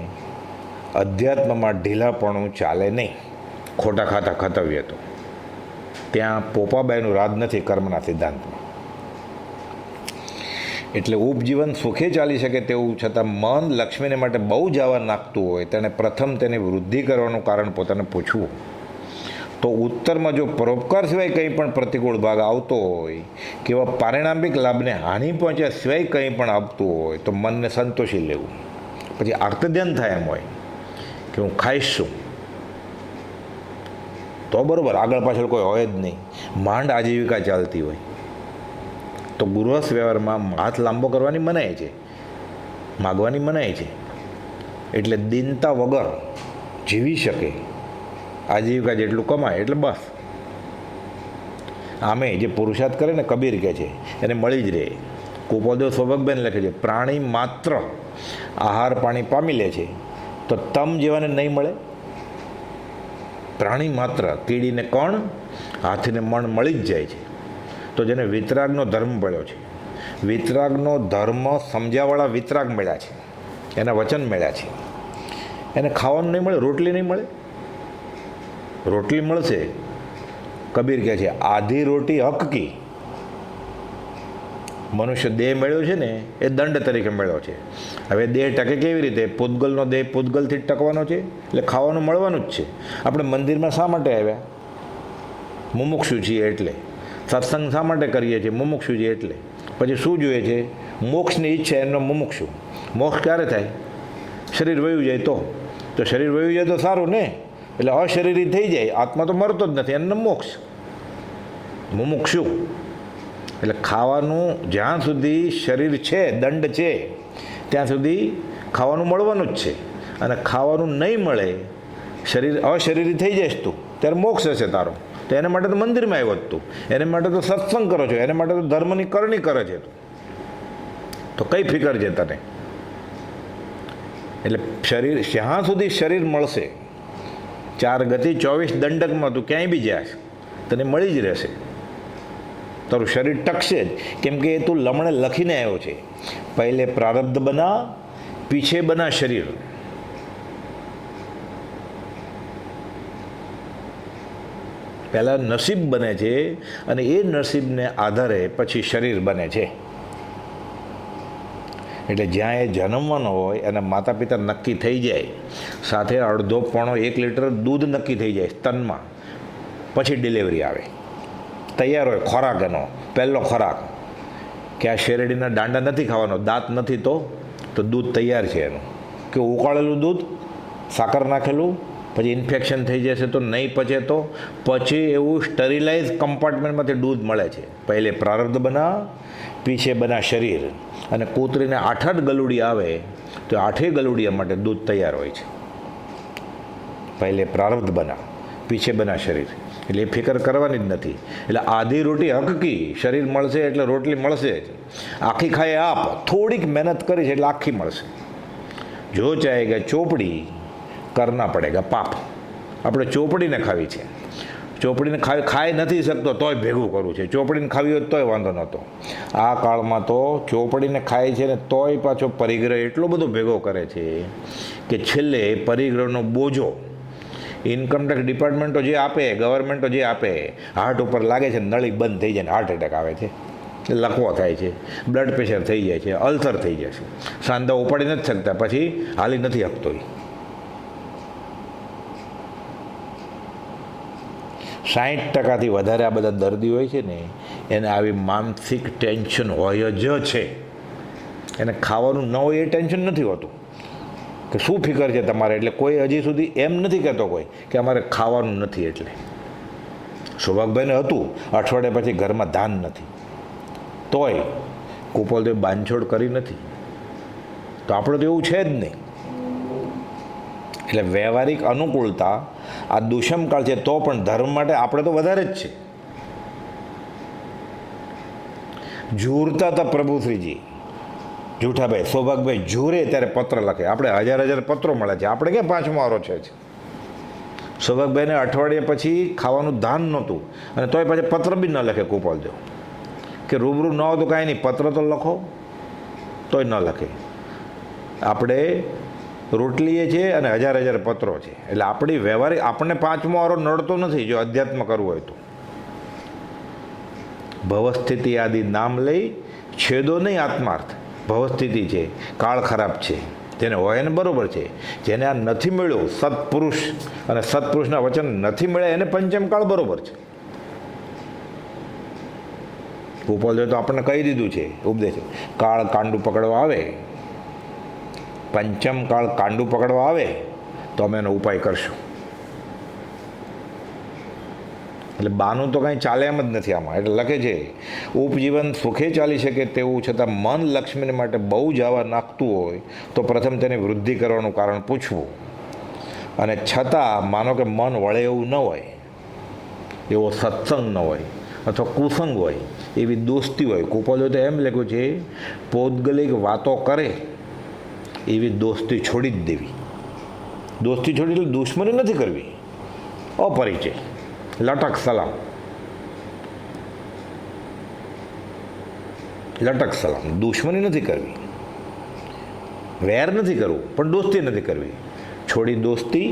અધ્યાત્મમાં ઢીલાપણું ચાલે નહીં. ખોટા ખાતા ખતવ્ય તો ત્યાં પોપાબાઈનું રાજ નથી કર્મના સિદ્ધાંતમાં. એટલે ઉપજીવન સુખે ચાલી શકે તેવું છતાં મન લક્ષ્મીને માટે બહુ જવા નાખતું હોય તેણે પ્રથમ તેની વૃદ્ધિ કરવાનું કારણ પોતાને પૂછવું. તો ઉત્તરમાં જો પરોપકાર સિવાય કંઈ પણ પ્રતિકૂળ ભાગ આવતો હોય, કેવા પારિણામિક લાભને હાનિ પહોંચ્યા સિવાય કંઈ પણ આપતું હોય તો મનને સંતોષી લેવું. પછી આર્તધ્યાન થાય એમ હોય કે હું ખાઈશ શું, તો બરાબર, આગળ પાછળ કોઈ હોય જ નહીં, માંડ આજીવિકા ચાલતી હોય તો ગૃહસ્થ વ્યવહારમાં હાથ લાંબો કરવાની મનાય છે, માગવાની મનાય છે. એટલે દિનતા વગર જીવી શકે, આજીવિકા જેટલું કમાય એટલે બસ. આમે જે પુરુષાર્થ કરે ને કબીર કહે છે એને મળી જ રહે. કુપોદેવ સૌભાગબેન લખે છે પ્રાણી માત્ર આહાર પાણી પામી લે છે તો તમ જેવાને નહીં મળે. પ્રાણી માત્ર કીડીને કણ, હાથીને મણ મળી જ જાય છે. તો જેને વિતરાગનો ધર્મ મળ્યો છે, વિતરાગનો ધર્મ સમજ્યાવાળા વિતરાગ મળ્યા છે, એના વચન મળ્યા છે, એને ખાવાનું નહીં મળે, રોટલી નહીં મળે? રોટલી મળશે. કબીર કહે છે આધી રોટી હક કી. મનુષ્ય દેહ મેળ્યો છે ને એ દંડ તરીકે મેળવ્યો છે. હવે દેહ ટકે કેવી રીતે? પૂતગલનો દેહ પૂતગલથી જ ટકવાનો છે, એટલે ખાવાનું મળવાનું જ છે. આપણે મંદિરમાં શા માટે આવ્યા? મુમુક્ષુ છીએ એટલે. સત્સંગ શા માટે કરીએ છીએ? મુમુક્ષુ છીએ એટલે. પછી શું જોઈએ છે? મોક્ષની ઈચ્છા, એમનો મુમુક્ષુ. મોક્ષ ક્યારે થાય? શરીર વયું જાય તો શરીર વયું જાય તો સારું ને, એટલે અશરીરી થઈ જાય, આત્મા તો મરતો જ નથી, એમનો મોક્ષ. મુમુક્ષુ એટલે ખાવાનું જ્યાં સુધી શરીર છે, દંડ છે, ત્યાં સુધી ખાવાનું મળવાનું જ છે. અને ખાવાનું નહીં મળે, શરીર અશરીરી થઈ જઈશ તું, ત્યારે મોક્ષ હશે તારો. તો એના માટે તો મંદિરમાં આવ્યો જ તું, એને માટે તો સત્સંગ કરો છો, એને માટે તો ધર્મની કરણી કરે છે તું. તો કઈ ફિકર છે તને? એટલે શરીર જ્યાં સુધી શરીર મળશે, 4 ગતિ 24 દંડકમાં તું ક્યાંય બી જાય તને મળી જ રહેશે. તારું શરીર ટકશે જ, કેમ કે તું લમણે લખીને આવ્યો છે, પહેલે પ્રારબ્ધ બના પીછે બના શરીર. પહેલાં નસીબ બને છે અને એ નસીબને આધારે પછી શરીર બને છે. એટલે જ્યાં એ જન્મવાનો હોય એના માતા પિતા નક્કી થઈ જાય, સાથે અડધો પોણો 1 લીટર દૂધ નક્કી થઈ જાય સ્તનમાં, પછી ડિલિવરી આવે. તૈયાર હોય ખોરાક, એનો પહેલો ખોરાક કે આ શેરડીના દાંડા નથી ખાવાનો, દાંત નથી તો દૂધ તૈયાર છે એનું. કે ઉકાળેલું દૂધ, સાકર નાખેલું, પછી ઇન્ફેક્શન થઈ જશે તો નહીં પચે તો પછી એવું સ્ટરીલાઇઝ કમ્પાર્ટમેન્ટમાંથી દૂધ મળે છે. પહેલે પ્રારબ્ધ બના પીછે બના શરીર. અને કૂતરીને 8 ગલુડી આવે તો 8 ગલુડિયા માટે દૂધ તૈયાર હોય છે. પહેલે પ્રારબ્ધ બના પીછે બના શરીર. એટલે એ ફિકર કરવાની જ નથી. એટલે આધી રોટી હકકી, શરીર મળશે એટલે રોટલી મળશે જ. આખી ખાઈ આપ, થોડીક મહેનત કરી છે એટલે આખી મળશે. જો ચાહેગા ચોપડી કરના પડેગા પાપ. આપણે ચોપડીને ખાવી છે, ચોપડીને ખાઈ નથી શકતો તોય ભેગું કરવું છે. ચોપડીને ખાવી હોય તોય વાંધો નહોતો. આ કાળમાં તો ચોપડીને ખાય છે ને તોય પાછો પરિગ્રહ એટલો બધો ભેગો કરે છે કે છેલ્લે પરિગ્રહનો બોજો ઇન્કમટેક્સ ડિપાર્ટમેન્ટો જે આપે, ગવર્મેન્ટો જે આપે, હાર્ટ ઉપર લાગે છે, નળી બંધ થઈ જાય ને હાર્ટ એટેક આવે છે, લકવો થાય છે, બ્લડ પ્રેશર થઈ જાય છે, અલ્સર થઈ જાય છે, સાંધા ઉપાડી નથી શકતા, પછી હાલી નથી શકતો. 60% વધારે આ બધા દર્દી હોય છે ને એને આવી માનસિક ટેન્શન હોય જ છે. એને ખાવાનું ન હોય એ ટેન્શન નથી હોતું કે શું ફિકર છે તમારે. એટલે કોઈ હજી સુધી એમ નથી કહેતો કોઈ કે અમારે ખાવાનું નથી. એટલે સૌભાગભાઈને હતું અઠવાડિયા પછી ઘરમાં ધાન નથી, તોય કુપોલદેવ બાંધછોડ કરી નથી. તો આપણે તો એવું છે જ નહીં. એટલે વ્યવહારિક અનુકૂળતા આ દુષ્મકાળ છે, તો પણ ધર્મ માટે આપણે તો વધારે જ છે. ઝૂરતા હતા પ્રભુશ્રીજી, જૂઠાભાઈ સૌભાગભાઈ ઝૂરે ત્યારે પત્ર લખે. આપણે હજાર પત્રો મળે છે, આપણે ક્યાં 5મો વારો છે. સૌભાગભાઈને અઠવાડિયા પછી ખાવાનું ધાન નહોતું અને તોય પછી પત્ર બી ન લખે કુપોલદેવ કે રૂબરૂ ન હોય તો કાંઈ નહીં, પત્ર તો લખો, તોય ન લખે. આપણે રોટલીએ છે અને હજાર પત્રો છે. એટલે આપણી વ્યવહારિક આપણને 5મો વારો નડતો નથી જો અધ્યાત્મ કરવું હોય તો. ભવસ્થિતિ આદિ નામ લઈ છેદો નહીં આત્માર્થ. ભવસ્થિતિ છે, કાળ ખરાબ છે, જેને હોય એને બરાબર છે. જેને આ નથી મળ્યું, સત્પુરુષ અને સત્પુરુષના વચન નથી મળ્યા, એને પંચમ કાળ બરાબર છે. ગોપાલદેવ તો આપણને કહી દીધું છે ઉપદેશ, કાળ કાંડું પકડવા આવે, પંચમ કાળ કાંડું પકડવા આવે તો અમે એનો ઉપાય કરશું. એટલે બાનું તો કાંઈ ચાલે એમ જ નથી આમાં. એટલે લખે છે ઉપજીવન સુખે ચાલી શકે તેવું છતાં મન લક્ષ્મીને માટે બહુ જવા નાખતું હોય તો પ્રથમ તેની વૃદ્ધિ કરવાનું કારણ પૂછવું. અને છતાં માનો કે મન વળે એવું ન હોય, એવો સત્સંગ ન હોય અથવા કુસંગ હોય, એવી દોસ્તી હોય. કુપોલે તો એમ લખ્યું છે પૌદ્ગલિક વાતો કરે એવી દોસ્તી છોડી જ દેવી. દોસ્તી છોડી એટલે દુશ્મની નથી કરવી, અપરિચય લટક સલામ, લટક સલામ, દુશ્મની નથી કરવી, વેર નથી કરવું, પણ દોસ્તી નથી કરવી. છોડી દોસ્તી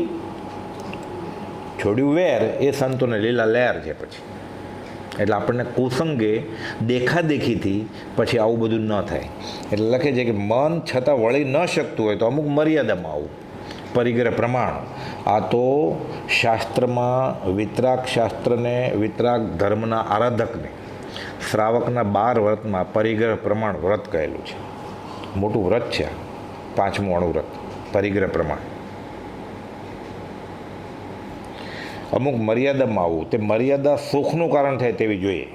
છોડ્યું વેર એ સંતોને લીલા લહેર છે પછી. એટલે આપણને કુસંગે દેખાદેખીથી પછી આવું બધું ન થાય. એટલે લખે છે કે મન છતાં વળી ન શકતું હોય તો અમુક મર્યાદામાં આવું પરિગ્રહ પ્રમાણ. આ તો શાસ્ત્રમાં વિતરાગ શાસ્ત્રને વિતરાગ ધર્મના આરાધકને શ્રાવકના 12 વ્રતમાં પરિગ્રહ પ્રમાણ વ્રત કહેલું છે. મોટું વ્રત છે આ 5મું અણુવ્રત પરિગ્રહ પ્રમાણ. અમુક મર્યાદામાં આવવું, તે મર્યાદા સુખનું કારણ થાય તેવી જોઈએ.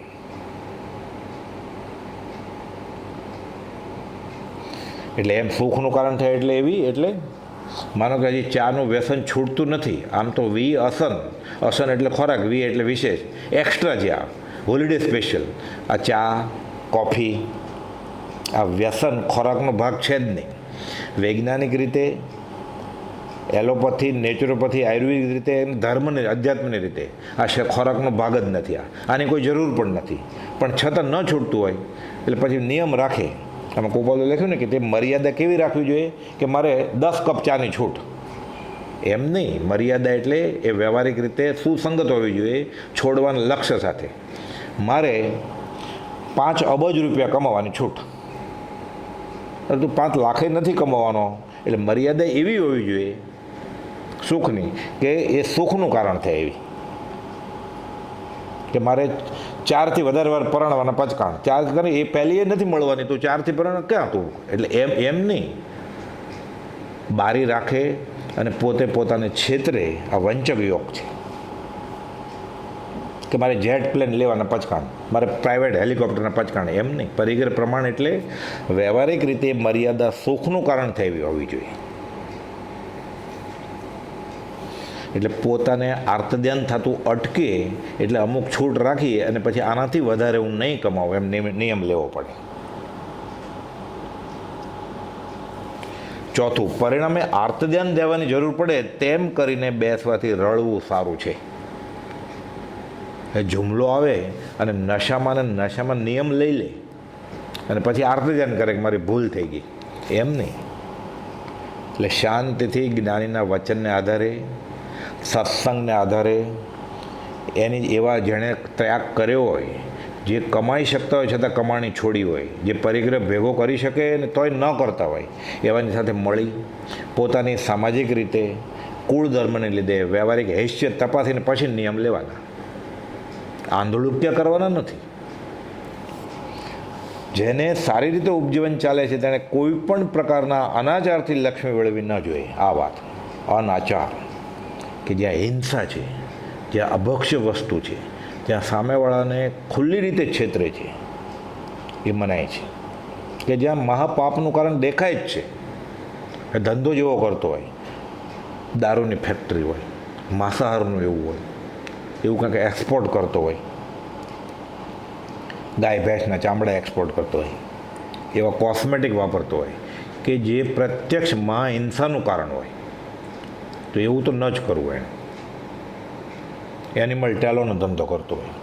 એટલે એમ સુખનું કારણ થાય એટલે એવી, એટલે માનો કે હજી ચાનું વ્યસન છૂટતું નથી. આમ તો વી અસન એટલે ખોરાક, વી એટલે વિશેષ, એક્સ્ટ્રા છે આ હોલિડે સ્પેશિયલ. આ ચા કોફી આ વ્યસન ખોરાકનો ભાગ છે જ નહીં. વૈજ્ઞાનિક રીતે, એલોપેથી, નેચરોપેથી, આયુર્વેદિક રીતે, ધર્મની અધ્યાત્મની રીતે આ ખોરાકનો ભાગ જ નથી. આની કોઈ જરૂર પણ નથી. પણ છતાં ન છૂટતું હોય એટલે પછી નિયમ રાખે. આમાં કોપાલે લખ્યું ને કે તે મર્યાદા કેવી રાખવી જોઈએ કે મારે 10 કપ ચાની છૂટ, એમ નહીં. મર્યાદા એટલે એ વ્યવહારિક રીતે સુસંગત હોવી જોઈએ છોડવાના લક્ષ્ય સાથે. મારે 5 અબજ રૂપિયા કમાવાની છૂટ, તું 5 લાખે નથી કમાવાનો. એટલે મર્યાદા એવી હોવી જોઈએ સુખની કે એ સુખનું કારણ થાય એવી. કે મારે 4થી વધારે વાર પરણવાના પચકાણ, 4 કરે એ પહેલી એ નથી મળવાની, તું 4થી પરણ ક્યાં તું. એટલે એમ નહીં. બારી રાખે અને પોતે પોતાને છેતરે, આ વંચક યોગ છે. કે મારે જેટ પ્લેન લેવાના પચકાણ, મારે પ્રાઇવેટ હેલિકોપ્ટરના પચકાણ, એમ નહીં. પરિગ્રહ પ્રમાણ એટલે વ્યવહારિક રીતે મર્યાદા સુખનું કારણ થવી હોવી જોઈએ. એટલે પોતાને આર્તધ્યાન થતું અટકે એટલે અમુક છૂટ રાખીએ અને પછી આનાથી વધારે હું નહીં કમાવું એમ નિયમ લેવો પડે. ચોથું, પરિણામે આર્તધ્યાન દેવાની જરૂર પડે તેમ કરીને બેસવાથી રળવું સારું છે. જુમલો આવે અને નશામાં નિયમ લઈ લે અને પછી આર્તધ્યાન કરે કે મારી ભૂલ થઈ ગઈ, એમ નહીં. એટલે શાંતિથી જ્ઞાનીના વચનને આધારે, સત્સંગને આધારે, એની એવા જેણે ત્યાગ કર્યો હોય, જે કમાઈ શકતા હોય છતાં કમાણી છોડી હોય, જે પરિગ્રહ ભેગો કરી શકે ને તોય ન કરતા હોય, એવાની સાથે મળી પોતાની સામાજિક રીતે કુળ ધર્મને લીધે વ્યવહારિક હૈસિયત તપાસીને પછી નિયમ લેવાના. આંધળુક્યા કરવાના નથી. જેને સારી રીતે ઉપજીવન ચાલે છે તેણે કોઈ પણ પ્રકારના અનાચારથી લક્ષ્મી મેળવી ન જોઈએ. આ વાત અનાચાર કે જ્યાં હિંસા છે, જ્યાં અભક્ષ્ય વસ્તુ છે, જ્યાં સામેવાળાને ખુલ્લી રીતે છેતરે છે, એ મનાય છે. કે જ્યાં મહાપાપનું કારણ દેખાય જ છે. ધંધો જેવો કરતો હોય, દારૂની ફેક્ટરી હોય, માંસાહારનું એવું હોય, એવું કંઈક એક્સપોર્ટ કરતો હોય, ગાય ભેંસના ચામડા એક્સપોર્ટ કરતો હોય, એવા કોસ્મેટિક વાપરતો હોય કે જે પ્રત્યક્ષ મહાહિંસાનું કારણ હોય, તો એવું તો ન જ કરવું. એને એનિમલ ટેલોનો ધંધો કરતો હોય,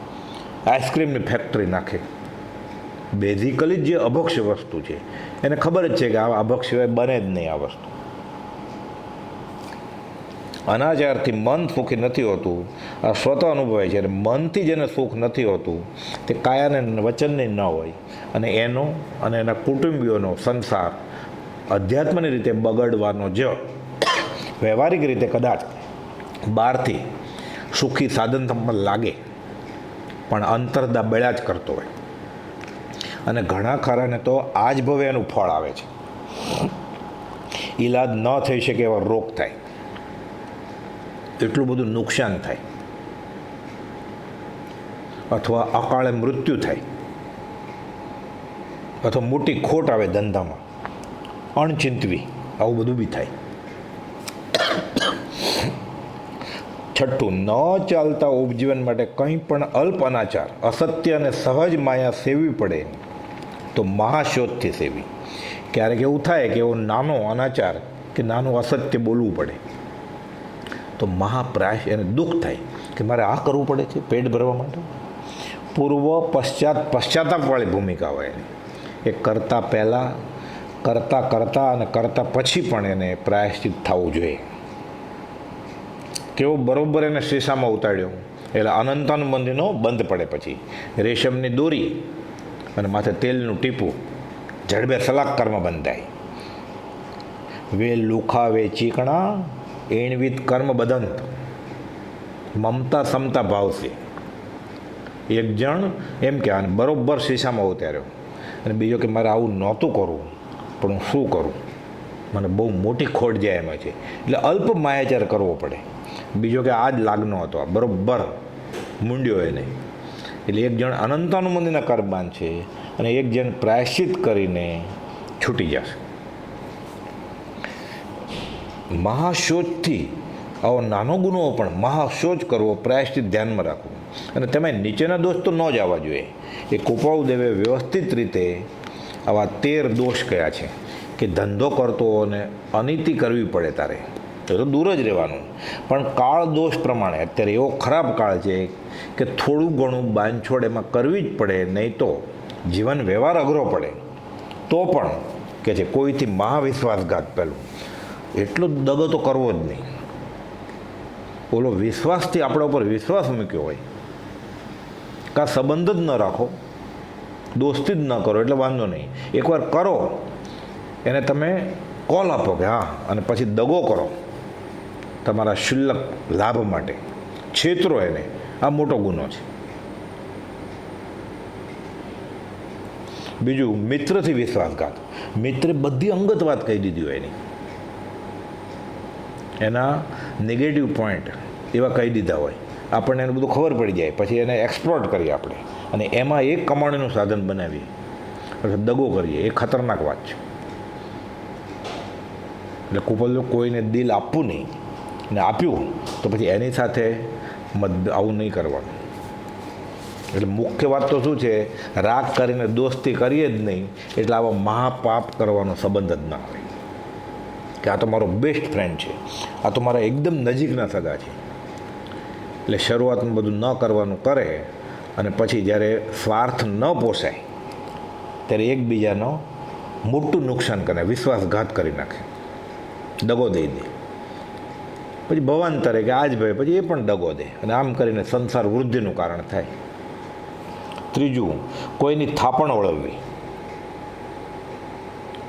આઈસ્ક્રીમની ફેક્ટરી નાખે, બેઝિકલી જે અભક્ષ્ય વસ્તુ છે એને ખબર જ છે કે આ અભક્ષ્ય બને જ નહીં. આ વસ્તુ અનાચારથી મન સુખી નથી હોતું, આ સ્વતઃ અનુભવાય છે. અને મનથી જેને સુખ નથી હોતું તે કાયાને વચનની ન હોય અને એનો અને એના કુટુંબીઓનો સંસાર અધ્યાત્મની રીતે બગડવાનો જ વ્યવહારિક રીતે કદાચ બહારથી સુખી સાધન સંપન્ન લાગે પણ અંતરદા બળ્યા જ કરતો હોય. અને ઘણા ખરાને તો આજ ભવે એનું ફળ આવે છે. ઈલાજ ન થઈ શકે એવા રોગ થાય, એટલું બધું નુકસાન થાય, અથવા અકાળે મૃત્યુ થાય, અથવા મોટી ખોટ આવે ધંધામાં, અણચિંતવી, આવું બધું બી થાય. છઠ્ઠું, ન ચાલતા ઉપજીવન માટે કંઈ પણ અલ્પ અનાચાર, અસત્ય અને સહજ માયા સેવવી પડે તો મહાશોધથી સેવી. ક્યારેક એવું થાય કે એવો નાનો અનાચાર કે નાનું અસત્ય બોલવું પડે તો મહાપ્રાય એને દુઃખ થાય કે મારે આ કરવું પડે છે પેટ ભરવા માટે. પૂર્વ પશ્ચાતાપવાળી ભૂમિકા હોય એની. એ કરતાં પહેલાં, કરતાં અને કરતાં પછી પણ એને પ્રાયશ્ચિત થવું જોઈએ. કેવો બરોબર એને શીશામાં ઉતાર્યો એટલે અનંતાનું મંદિરનો બંધ પડે. પછી રેશમની દોરી અને માથે તેલનું ટીપું જડબે સલાકરમાં બંધાય. વે લુખા વે ચીકણા એણવિત કર્મ બદંત મમતા સમતા ભાવશે. એક જણ એમ કે આને બરોબર શીશામાં ઉતાર્યો અને બીજો કે મારે આવું નહોતું કરવું પણ હું શું કરું, મને બહુ મોટી ખોટ જાય એમાં છે એટલે અલ્પ માયાચાર કરવો પડે. બીજો કે આ જ લાગનો હતો, આ બરોબર મૂંડ્યો એને. એટલે એક જણ અનંતાનું મંદિરના કરબાન છે અને એક જણ પ્રાયશ્ચિત કરીને છૂટી જશે. મહાશોચથી આવો નાનો ગુનો પણ મહાશોચ કરવો, પ્રાયશ્ચિત ધ્યાનમાં રાખવું. અને તેમાં નીચેના દોષ તો ન જ આવવા જોઈએ. એ કૃપાળુદેવે વ્યવસ્થિત રીતે આવા 13 દોષ કયા છે કે ધંધો કરતો અને અનીતિ કરવી પડે તારે તો દૂર જ રહેવાનું. પણ કાળ દોષ પ્રમાણે અત્યારે એવો ખરાબ કાળ છે કે થોડું ઘણું બાંધછોડ એમાં કરવી જ પડે, નહીં તો જીવન વ્યવહાર અઘરો પડે. તો પણ કે છે કોઈથી મહાવિશ્વાસઘાત, પહેલું એટલો દગો તો કરવો જ નહીં. ઓલો વિશ્વાસથી આપણા ઉપર વિશ્વાસ મૂક્યો હોય, કાં સંબંધ જ ન રાખો, દોસ્તી જ ન કરો એટલે વાંધો નહીં. એકવાર કરો એને તમે કોલ આપો કે હા, અને પછી દગો કરો તમારા શુલ્લક લાભ માટે, છેતરો એને, આ મોટો ગુનો છે. બીજું, મિત્રથી વિશ્વાસઘાત. મિત્રે બધી અંગત વાત કહી દીધી હોય એના નેગેટિવ પોઈન્ટ એવા કહી દીધા હોય, આપણને એનું બધું ખબર પડી જાય, પછી એને એક્સપ્લોટ કરીએ આપણે અને એમાં એક કમાણીનું સાધન બનાવીએ, પછી દગો કરીએ. એ ખતરનાક વાત છે. એટલે કુપલ કોઈને દિલ આપવું નહીં, ને આપ્યું તો પછી એની સાથે આવું નહીં કરવાનું. એટલે મુખ્ય વાત તો શું છે, રાગ કરીને દોસ્તી કરીએ જ નહીં, એટલે આવા મહાપાપ કરવાનો સંબંધ જ ના આવે કે આ તો મારો બેસ્ટ ફ્રેન્ડ છે, આ તો મારા એકદમ નજીકના સગા છે. એટલે શરૂઆતમાં બધું ન કરવાનું કરે અને પછી જ્યારે સ્વાર્થ ન પોસાય ત્યારે એકબીજાનો મોટું નુકસાન કરે, વિશ્વાસઘાત કરી નાખે, દગો દઈ દે. પછી ભવાંતરે કે આજ ભાઈ પછી એ પણ દગો દે અને આમ કરીને સંસાર વૃદ્ધિનું કારણ થાય. ત્રીજું, કોઈની થાપણ વળવવી.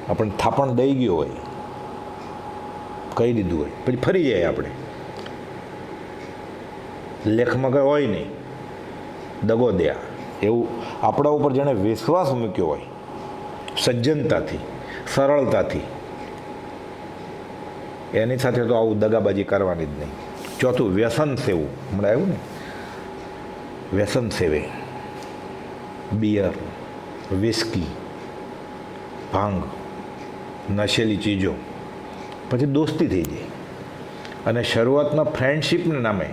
આપણને થાપણ દઈ ગયો હોય, કહી દીધું હોય, પછી ફરી જાય. આપણે લેખમાં કંઈ હોય નહીં, દગો દયા. એવું આપણા ઉપર જેણે વિશ્વાસ મૂક્યો હોય સજ્જનતાથી, સરળતાથી, એની સાથે તો આવું દગાબાજી કરવાની જ નહીં. ચોથું, વ્યસન સેવું. હમણાં આવ્યું ને, વ્યસન સેવે. બિયર, વિસ્કી, ભાંગ, નશેલી ચીજો, પછી દોસ્તી થઈ જાય. અને શરૂઆતમાં ફ્રેન્ડશીપને નામે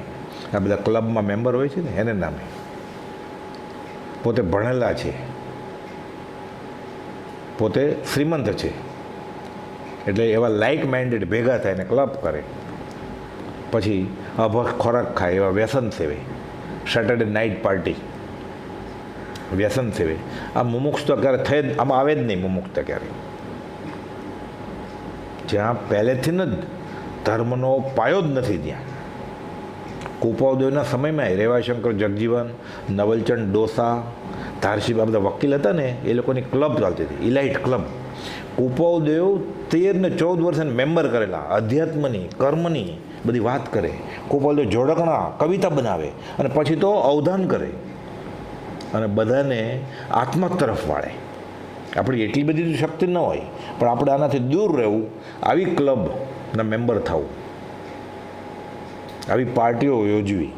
આ બધા ક્લબમાં મેમ્બર હોય છે ને એને નામે પોતે ભણેલા છે, પોતે શ્રીમંત છે, એટલે એવા લાઇક માઇન્ડેડ ભેગા થાય ને ક્લબ કરે, પછી અભખ ખોરાક ખાય, એવા વ્યસન સેવે. સેટરડે નાઇટ પાર્ટી, વ્યસન સેવે. આ મુમુક્ષ તો ક્યારે થઈ જ આમાં આવે જ નહીં. મુમુક્ષ તો ક્યારે જ્યાં પહેલેથી જ ધર્મનો પાયો જ નથી, ત્યાં કુપાવદેવના સમયમાં રેવાશંકર જગજીવન, નવલચંદ ડોસા, ધારશી, આ બધા વકીલ હતા ને, એ લોકોની ક્લબ ચાલતી હતી, ઇલાઇટ ક્લબ. કુપાવદેવ 13 ને 14 વર્ષ મેમ્બર કરેલા, અધ્યાત્મની, કર્મની બધી વાત કરે. કુપાવદેવ જોડકણા કવિતા બનાવે અને પછી તો અવધાન કરે અને બધાને આત્મા તરફ વાળે. આપણી એટલી બધી શક્તિ ન હોય પણ આપણે આનાથી દૂર રહેવું, આવી ક્લબના મેમ્બર થવું, આવી પાર્ટીઓ યોજવી,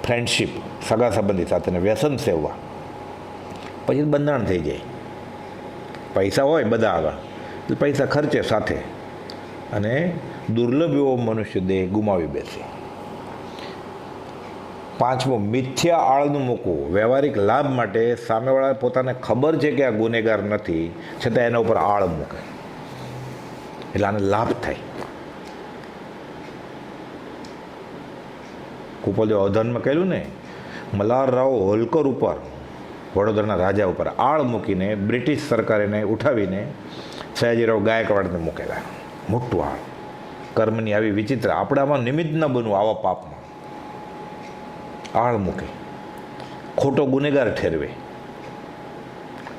ફ્રેન્ડશીપ, સગા સંબંધી સાથેને વ્યસન સેવવા, પછી બંધારણ થઈ જાય. પૈસા હોય બધા આગળ, એટલે પૈસા ખર્ચે સાથે અને દુર્લભ એવો મનુષ્ય દેહ ગુમાવી બેસે. પાંચમું, મિથ્યા આળનું મૂકવું. વ્યવહારિક લાભ માટે સામેવાળા પોતાને ખબર છે કે આ ગુનેગાર નથી, છતાં એના ઉપર આળ મૂકે, એટલે આને લાભ થાય. કુપલદેવ અવધાનમાં કહેલું ને, મલ્હારરાવ હોલકર ઉપર, વડોદરાના રાજા ઉપર આળ મૂકીને બ્રિટિશ સરકાર એને ઉઠાવીને સયાજીરાવ ગાયકવાડને મૂકેલા. મોટું આળ, કર્મની આવી વિચિત્ર, આપણે આમાં નિમિત્ત ન બનવું, આવા પાપમાં આળ મૂકે, ખોટો ગુનેગાર ઠેરવે,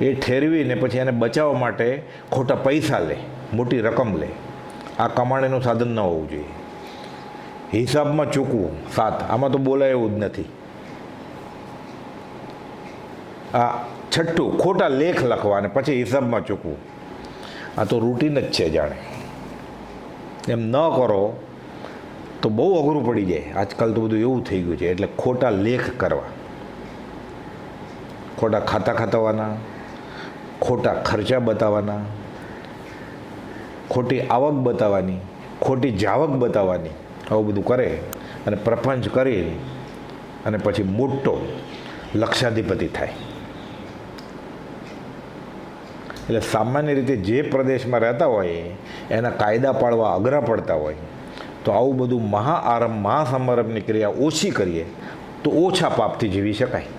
એ ઠેરવીને પછી એને બચાવવા માટે ખોટા પૈસા લે, મોટી રકમ લે. આ કમાણીનું સાધન ન હોવું જોઈએ. હિસાબમાં ચૂકવું 7, આમાં તો બોલાય એવું જ નથી. આ 6, ખોટા લેખ લખવા અને પછી હિસાબમાં ચૂકવું. આ તો રૂટીન જ છે જાણે. એમ ન કરો તો બહુ અઘરું પડી જાય. આજકાલ તો બધું એવું થઈ ગયું છે. એટલે ખોટા લેખ કરવા, ખોટા ખાતા ખાતાવાના, ખોટા ખર્ચા બતાવવાના, ખોટી આવક બતાવવાની, ખોટી જાવક બતાવવાની, આવું બધું કરે અને પ્રપંચ કરી અને પછી મોટો લક્ષાધિપતિ થાય. એટલે સામાન્ય રીતે જે પ્રદેશમાં રહેતા હોય એના કાયદા પાળવા અઘરા પડતા હોય, તો આવું બધું મહાઆરંભ મહાસમારંભની ક્રિયા ઓછી કરીએ તો ઓછા પાપથી જીવી શકાય.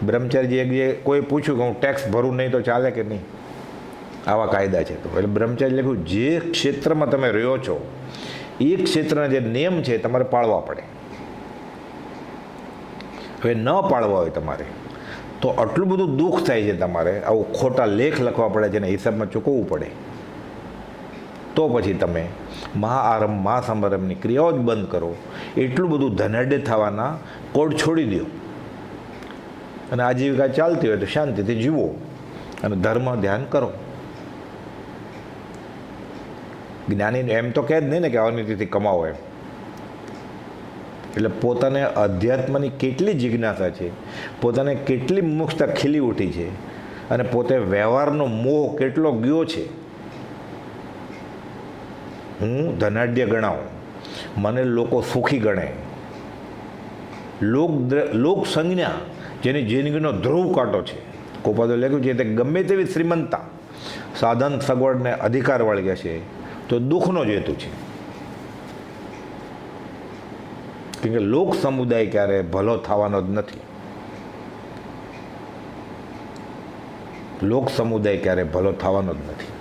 બ્રહ્મચારીજી એક જે કોઈ પૂછ્યું કે હું ટેક્સ ભરું નહીં તો ચાલે કે નહીં, આવા કાયદા છે. તો એટલે બ્રહ્મચારી લખ્યું જે ક્ષેત્રમાં તમે રહ્યો છો એ ક્ષેત્રના જે નિયમ છે તમારે પાળવા પડે. હવે ન પાળવા હોય તમારે તો આટલું બધું દુઃખ થાય છે, તમારે આવું ખોટા લેખ લખવા પડે છે અને હિસાબમાં ચૂકવવું પડે. તો પછી તમે મહાઆરંભ મહાસમારંભની ક્રિયાઓ જ બંધ કરો, એટલું બધું ધનાઢ્ય થવાના કોડ છોડી દો અને આજીવિકા ચાલતી હોય તો શાંતિથી જીવો અને ધર્મ ધ્યાન કરો. જ્ઞાની એમ તો કહે જ નહીં ને કે અનિતિથી કમાવો એમ. એટલે પોતાને અધ્યાત્મની કેટલી જિજ્ઞાસા છે, પોતાને કેટલી મુક્તતા ખીલી ઉઠી છે અને પોતે વ્યવહારનો મોહ કેટલો ગયો છે. હું ધનાઢ્ય ગણાવું, મને લોકો સુખી ગણે, લોક સંજ્ઞા જેની જિંદગીનો ધ્રુવ કાંટો છે. કોપાદો લખ્યું છે તે ગમે તેવી શ્રીમંતા, સાધન સગવડને અધિકાર વળગ્યા છે તો દુઃખનો જ હેતુ છે. કેમ કે લોક સમુદાય ક્યારે ભલો થવાનો જ નથી. લોક સમુદાય ક્યારે ભલો થવાનો જ નથી.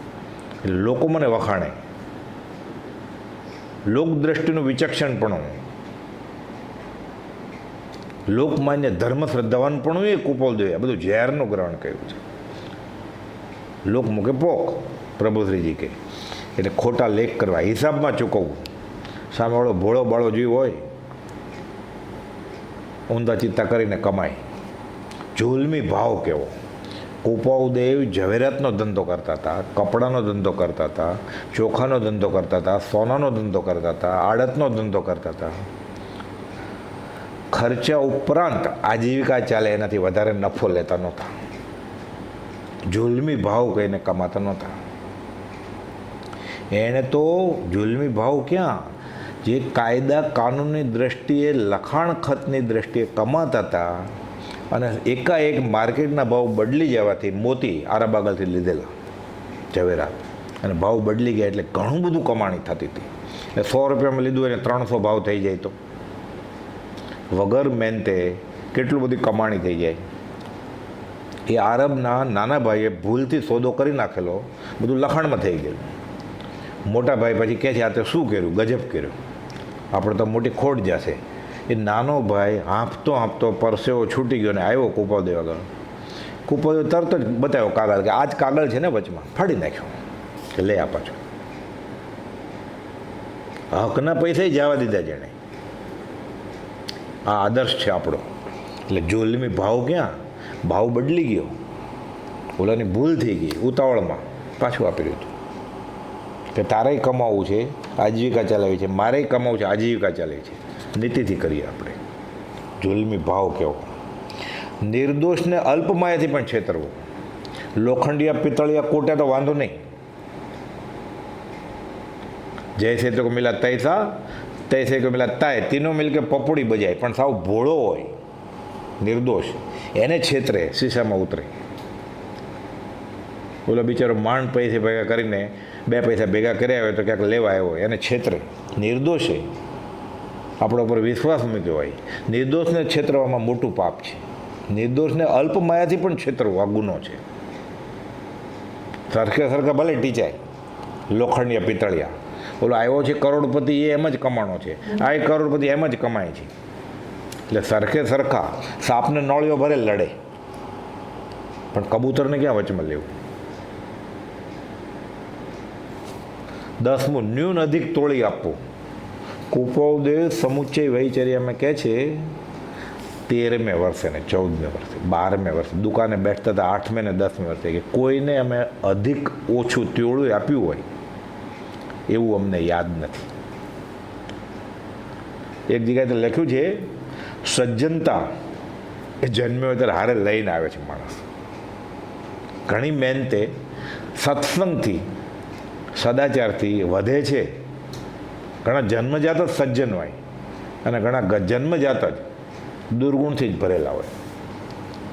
એટલે લોકો મને વખાણે, લોકદ્રષ્ટિનું વિચક્ષણપણું, લોકમાન્ય ધર્મ શ્રદ્ધાવાનપણું એ કુપોલ જોઈએ. આ બધું ઝેરનું ગ્રહણ કર્યું છે. લોક મૂકે પોક, પ્રભુશ્રીજી કે. એટલે ખોટા લેખ કરવા, હિસાબમાં ચૂકવવું. સામેવાળો ભોળો બાળો જીવ હોય ઊંધા ચિત્તા કરીને કમાય. જુલમી ભાવ કેવો. કુપાઉદેવ ઝવેરાતનો ધંધો કરતા હતા, કપડાનો ધંધો કરતા હતા, ચોખાનો ધંધો કરતા હતા, સોનાનો ધંધો કરતા હતા, આડતનો ધંધો કરતા હતા. ખર્ચા ઉપરાંત આજીવિકા ચાલે એનાથી વધારે નફો લેતા નહોતા. જુલમી ભાવ કહીને કમાતા નહોતા. એણે તો જુલમી ભાવ ક્યાં, જે કાયદા કાનૂનની દ્રષ્ટિએ, લખાણ ખતની દ્રષ્ટિએ કમાતા હતા અને એકાએક માર્કેટના ભાવ બદલી જવાથી મોતી આરાબાગલથી લીધેલા ઝવેરાત અને ભાવ બદલી ગયા એટલે ઘણું બધું કમાણી થતી હતી. એટલે 100 રૂપિયામાં લીધું એને 300 ભાવ થઈ જાય તો વગર મહેનતે કેટલું બધી કમાણી થઈ જાય. એ આરબના નાના ભાઈએ ભૂલથી સોદો કરી નાખેલો, બધું લખાણમાં થઈ ગયેલું. મોટા ભાઈ પછી કહે છે આ તો શું કર્યું, ગજબ કર્યું, આપણે તો મોટી ખોટ જશે. એ નાનો ભાઈ હાંફતો પરસેવો છૂટી ગયો ને આવ્યો કુપાદેવ આગળ. કુપાદેવ તરત જ બતાવ્યો કાગળ કે આ જ કાગળ છે ને, વચમાં ફાડી નાખ્યો કે લે આ પાછો. હકના પૈસા જવા દીધા જેણે. આ આદર્શ છે આપણો. એટલે જુલમી ભાવ ક્યાં, ભાવ બદલી ગયો, ઓલાની ભૂલ થઈ ગઈ, ઉતાવળમાં પાછું આપી રહ્યું હતું કે તારે કમાવું છે, આજીવિકા ચલાવી છે, મારે કમાવું છે, આજીવિકા ચલાવી છે. નીતિથી કરીએ આપણે. જુલમી ભાવ કેવો. નિર્દોષને અલ્પમાયાથી પણ છેતરવો. લોખંડિયા પિત્તળિયા કોટા તો વાંધો નહીં, જૈસે તો મિલા તૈસા તૈસે કે મિલા તાય, તીનો મિલ કે પપોડી બજાય. પણ સાવ ભોળો હોય, નિર્દોષ, એને છેતરે, શીશામાં ઉતરે. ઓલો બિચારો માંડ પૈસે ભેગા કરીને 2 પૈસા ભેગા કર્યા હોય તો ક્યાંક લેવા આવ્યો, એને છેતરે. નિર્દોષે આપણા ઉપર વિશ્વાસ મૂક્યો હોય. નિર્દોષને છેતરવામાં મોટું પાપ છે. નિર્દોષને અલ્પમાયાથી પણ છેતરવું આ ગુનો છે. સરખે સરખા ભલે ટીચાય લોખંડિયા પિત્તળિયા, ઓલો આવ્યો છે કરોડપતિ એ એમ જ કમાણો છે, આ એક કરોડપતિ એમ જ કમાય છે. એટલે સરખે સરખા સાપને નળિયો ભરે લડે, પણ કબૂતરને ક્યાં વચમાં લેવું. 10મું ન્યૂન અધિક તોળી આપવું. કુપોદેવ સમુચ્ચય વૈચર્યામાં કહે છે 13મે વર્ષે ને 14મે વર્ષે 12મે વર્ષે દુકાને બેઠતા હતા 8મે ને 10મે વર્ષે કે કોઈને અમે અધિક ઓછું તોળું આપ્યું હોય એવું અમને યાદ નથી. એક જગ્યાએ તો લખ્યું છે સજ્જનતા એ જન્મ્યો હોય ત્યારે હારે લઈને આવે છે માણસ. ઘણી મહેનતે સત્સંગથી સદાચારથી વધે છે. ઘણા જન્મજાત જ સજ્જન હોય અને ઘણા જન્મજાત જ દુર્ગુણથી જ ભરેલા હોય.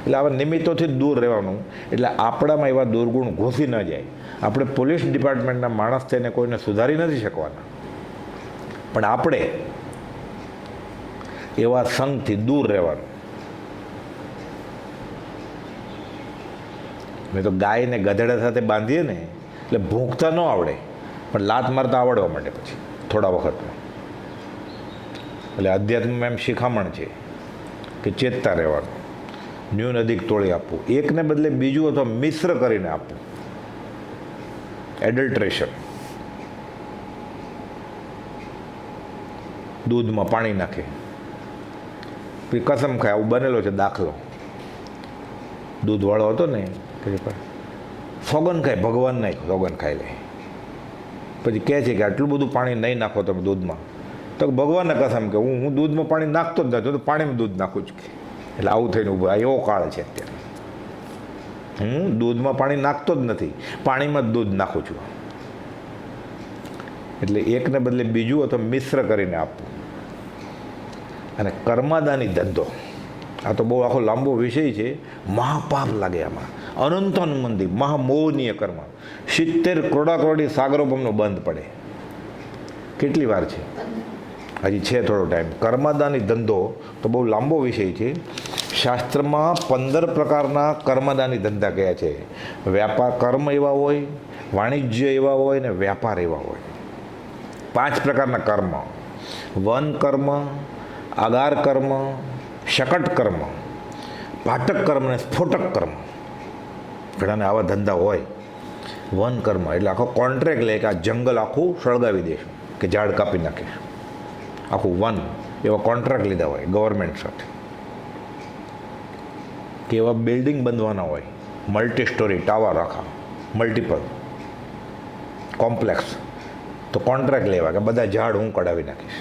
એટલે આવા નિમિત્તોથી જ દૂર રહેવાનું. એટલે આપણામાં એવા દુર્ગુણ ઘૂસી ન જાય. આપણે પોલીસ ડિપાર્ટમેન્ટના માણસ થઈને કોઈને સુધારી નથી શકવાના, પણ આપણે એવા સંઘથી દૂર રહેવાનું. મેં તો ગાયને ગધેડા સાથે બાંધીએ ને એટલે ભૂંકતા ન આવડે, પણ લાત મારતા આવડવા માંડે પછી થોડા વખતમાં. એટલે અધ્યાત્મમાં એમ શિખામણ છે કે ચેતતા રહેવાનું, ન્યૂન અધિક તોળી આપવું, એકને બદલે બીજું અથવા મિશ્ર કરીને આપવું. એડલ્ટ્રેશન, દૂધમાં પાણી નાખે પછી કસમ ખાય. આવું બનેલો છે દાખલો. દૂધવાળો હતો ને પછી સોગન ખાય, ભગવાન નાખ્યો, સોગન ખાઈ લે. પછી કહે છે કે આટલું બધું પાણી નહીં નાખો તમે દૂધમાં. તો ભગવાનને કસમ કે હું દૂધમાં પાણી નાખતો જ નથી, તો પાણીમાં દૂધ નાખું છું. એટલે આવું થઈને ઊભું. આ એવો કાળ છે અત્યારે. હું દૂધમાં પાણી નાખતો જ નથી, પાણીમાં જ દૂધ નાખું છું. એટલે એકને બદલે બીજું અથવા મિશ્ર કરીને આપવું. અને કર્માદાની ધંધો, આ તો બહુ આખો લાંબો વિષય છે. મહાપાપ લાગે આમાં, અનંતાનુમંદી મહામોહનીય કર્મ. 70 કરોડાકરોડી સાગરોપમનો બંધ પડે. કેટલી વાર છે? હજી છે થોડો ટાઈમ. કર્માદાની ધંધો તો બહુ લાંબો વિષય છે. શાસ્ત્રમાં 15 પ્રકારના કર્મદાની ધંધા કયા છે. વ્યાપાર કર્મ એવા હોય, વાણિજ્ય એવા હોય ને વ્યાપાર એવા હોય. 5 પ્રકારના કર્મ: વન કર્મ, આગાર કર્મ, શકટ કર્મ, પાટક કર્મ અને સ્ફોટક કર્મ. ઘણાને આવા ધંધા હોય. વન કર્મ એટલે આખો કોન્ટ્રાક્ટ લે કે આ જંગલ આખું સળગાવી દેશું, કે ઝાડ કાપી નાખે આખું વન. એવા કોન્ટ્રાક્ટ લીધા હોય ગવર્મેન્ટ સાથે. કે એવા બિલ્ડિંગ બંધવાના હોય, મલ્ટી સ્ટોરી ટાવર આખા, મલ્ટિપલ કોમ્પ્લેક્સ. તો કોન્ટ્રાક્ટ લેવા કે બધા ઝાડ હું કઢાવી નાખીશ.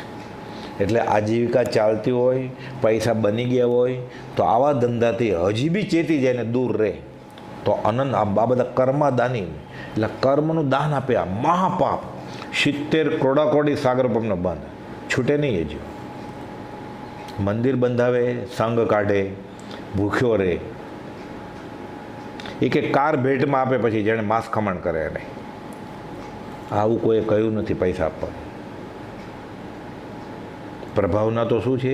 એટલે આજીવિકા ચાલતી હોય, પૈસા બની ગયા હોય, તો આવા ધંધાથી હજી બી ચેતી જાય ને દૂર રહે તો આનંદ. આ બધા કર્માદાની એટલે કર્મનું દાન આપ્યા. મહાપાપ 70 કરોડાકોડી સાગરપમનો બંધ છૂટે નહીં. એ જો મંદિર બંધાવે, સંઘ કાઢે, ભૂખ્યો રહે. એક કાર ભેટમાં આપે પછી જેણે માંસ ખમણ કરે એને. આવું કોઈ કહ્યું નથી પૈસા આપવા. પ્રભાવના તો શું છે?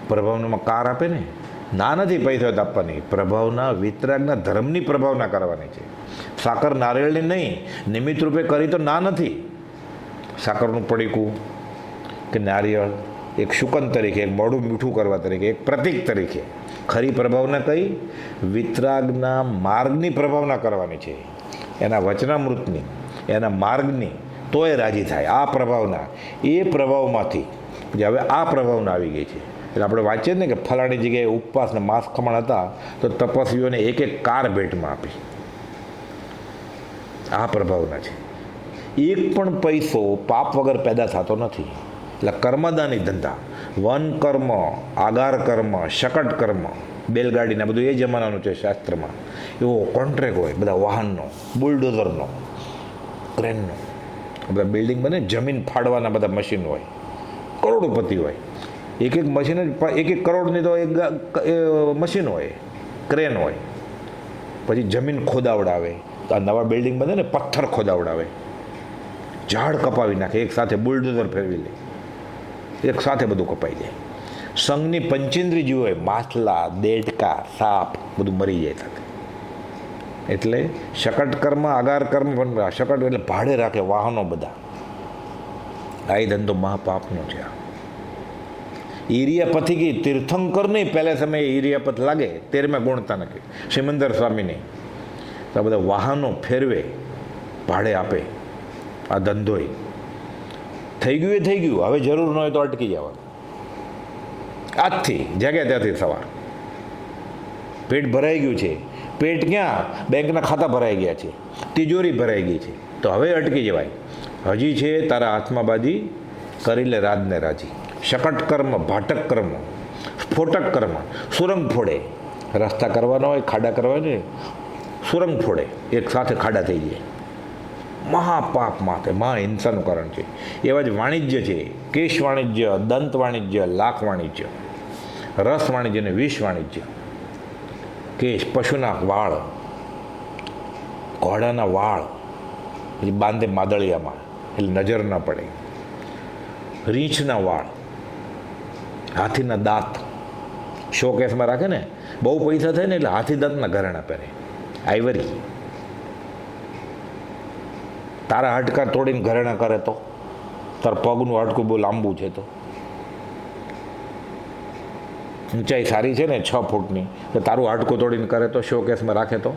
પ્રભાવનામાં કાર આપે ને, ના નથી પૈસા આપવાની. પ્રભાવના વિતરાગના ધર્મની પ્રભાવના કરવાની છે. સાકર નારિયેળની નહીં, નિમિત્ત રૂપે કરી તો ના નથી. સાકરનું પડીકું કે નારિયેળ એક શુકન તરીકે, એક મોઢું મીઠું કરવા તરીકે, એક પ્રતીક તરીકે. ખરી પ્રભાવના કઈ? વિતરાગના માર્ગની પ્રભાવના કરવાની છે, એના વચનામૃતની, એના માર્ગની. તો એ રાજી થાય. આ પ્રભાવના, એ પ્રભાવમાંથી જે હવે આ પ્રભાવના આવી ગઈ છે. એટલે આપણે વાંચીએ ને કે ફલાણી જગ્યાએ ઉપવાસ ને માંસ ખમણ હતા તો તપસ્વીઓને એક કાર ભેટમાં આપી. આ પ્રભાવના છે. એક પણ પૈસો પાપ વગર પેદા થતો નથી. એટલે કર્મદાની ધંધા, વન કર્મ, આગાર કર્મ, શકટ કર્મ, બેલગાડીના બધું એ જમાનાનું છે શાસ્ત્રમાં. એવો કોન્ટ્રાક્ટ હોય બધા વાહનનો, બુલડોઝરનો, ક્રેનનો. બધા બિલ્ડિંગ બને, જમીન ફાડવાના બધા મશીન હોય, કરોડોપતિ હોય. એક મશીન જ 1 કરોડની તો એક મશીન હોય, ક્રેન હોય. પછી જમીન ખોદાવડાવે. આ નવા બિલ્ડિંગ બને ને પથ્થર ખોદાવડાવે, ઝાડ કપાવી નાખે, એક સાથે બુલડોઝર ફેરવી લે, એક સાથે બધું કપાઈ જાય. સંઘની પંચેન્દ્રિય જીવ હોય, માછલા, દેડકા, સાપ, બધું મરી જાય સાથે. એટલે શકટ કર્મ, આગાર કર્મ પણ. શકટ એટલે ભાડે રાખે વાહનો બધા. આ એ ધંધો મહાપાપનો છે. ઈરિયાપથી કી તીર્થંકર નહીં પહેલા સમયે ઈરિયાપથ લાગે 13મા ગુણતા નથી સિમંદર સ્વામીની. તો આ બધા વાહનો ફેરવે, ભાડે આપે. આ ધંધોય થઈ ગયું, એ થઈ ગયું. હવે જરૂર ન હોય તો અટકી જવાનું. આજથી જાગ્યા ત્યાંથી સવાર પેટ ભરાઈ ગયું છે. પેટ ક્યાં? બેંકના ખાતા ભરાઈ ગયા છે, તિજોરી ભરાઈ ગઈ છે. તો હવે અટકી જવાય. હજી છે તારા હાથમાં બાજી, કરી લે રાજને રાજી. શકટ કર્મ, ભાટક કર્મ, સ્ફોટક કર્મ, સુરંગ ફોડે. રસ્તા કરવાનો હોય, ખાડા કરવાના હોય, સુરંગ ફોડે, એક સાથે ખાડા થઈ જાય. મહાપાપ માટે મહાહિંસાનું કારણ છે. એવા જ વાણિજ્ય છે. કેશ વાણિજ્ય, દંત વાણિજ્ય, લાખ વાણિજ્ય, રસ વાણિજ્ય અને વિષ વાણિજ્ય. કેશ પશુના વાળ, ઘોડાના વાળ પછી બાંધે માદળિયામાં એટલે નજર ન પડે. રીંછના વાળ, હાથીના દાંત શો કેસમાં રાખે ને. બહુ પૈસા થાય ને એટલે હાથી દાંતના ઘરેણા પહેરે. આઈવરી. તારા હાડકા તોડીને ઘરેણા કરે તો તારા પગનું હાડકું બહુ લાંબુ છે તો ઊંચાઈ સારી છે ને 6 ફૂટની, તો તારું હાડકું તોડીને કરે તો શો કેસમાં રાખે તો.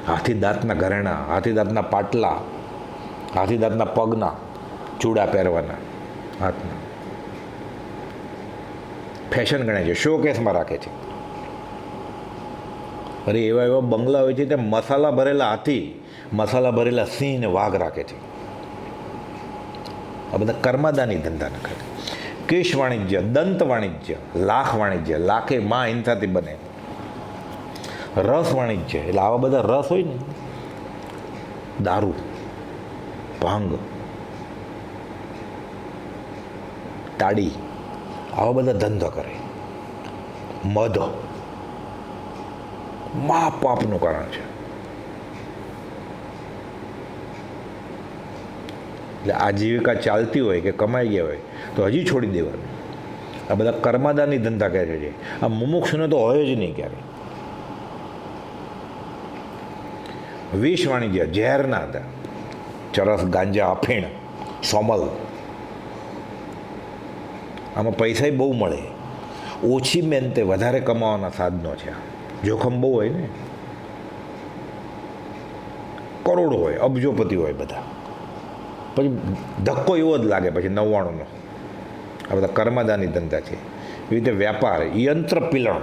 હાથી દાંતના ઘરેણા, હાથી દાંતના પાટલા, હાથી દાંતના પગના ચૂડા પહેરવાના હાથના. ફેશન ગણે છે, શો કેસમાં રાખે છે. અરે એવા એવા બંગલા હોય છે ત્યાં મસાલા ભરેલા હાથી, મસાલા ભરેલા સિંહ ને વાઘ રાખે છે. આ બધા કર્માદાની ધંધા નખે. કેશ વાણિજ્ય, દંત વાણિજ્ય, લાખ વાણિજ્ય, લાખે માં હિંસાથી બને. રસ વાણિજ્ય એટલે આવા બધા રસ હોય ને, દારૂ, ભાંગ, તાડી, આવા બધા ધંધા કરે. મધ મહાપાપનું કારણ છે. એટલે આજીવિકા ચાલતી હોય કે કમાઈ ગયા હોય તો હજી છોડી દેવાનું. આ બધા કર્માદાની ધંધા કહે છે. આ મુમુક્ષુને તો હોય જ નહીં ક્યારે. વિષ વાણિજ્ય, ઝેરના હતા. ચરસ, ગાંજા, અફીણ, સોમલ. આમાં પૈસા બહુ મળે. ઓછી મહેનતે વધારે કમાવાના સાધનો છે. જોખમ બહુ હોય ને. કરોડો હોય, અબજોપતિ હોય બધા. પછી ધક્કો એવો જ લાગે પછી 99નો. આ બધા કર્માદાની ધંધા છે. એવી રીતે વ્યાપાર, યંત્ર પીલણ.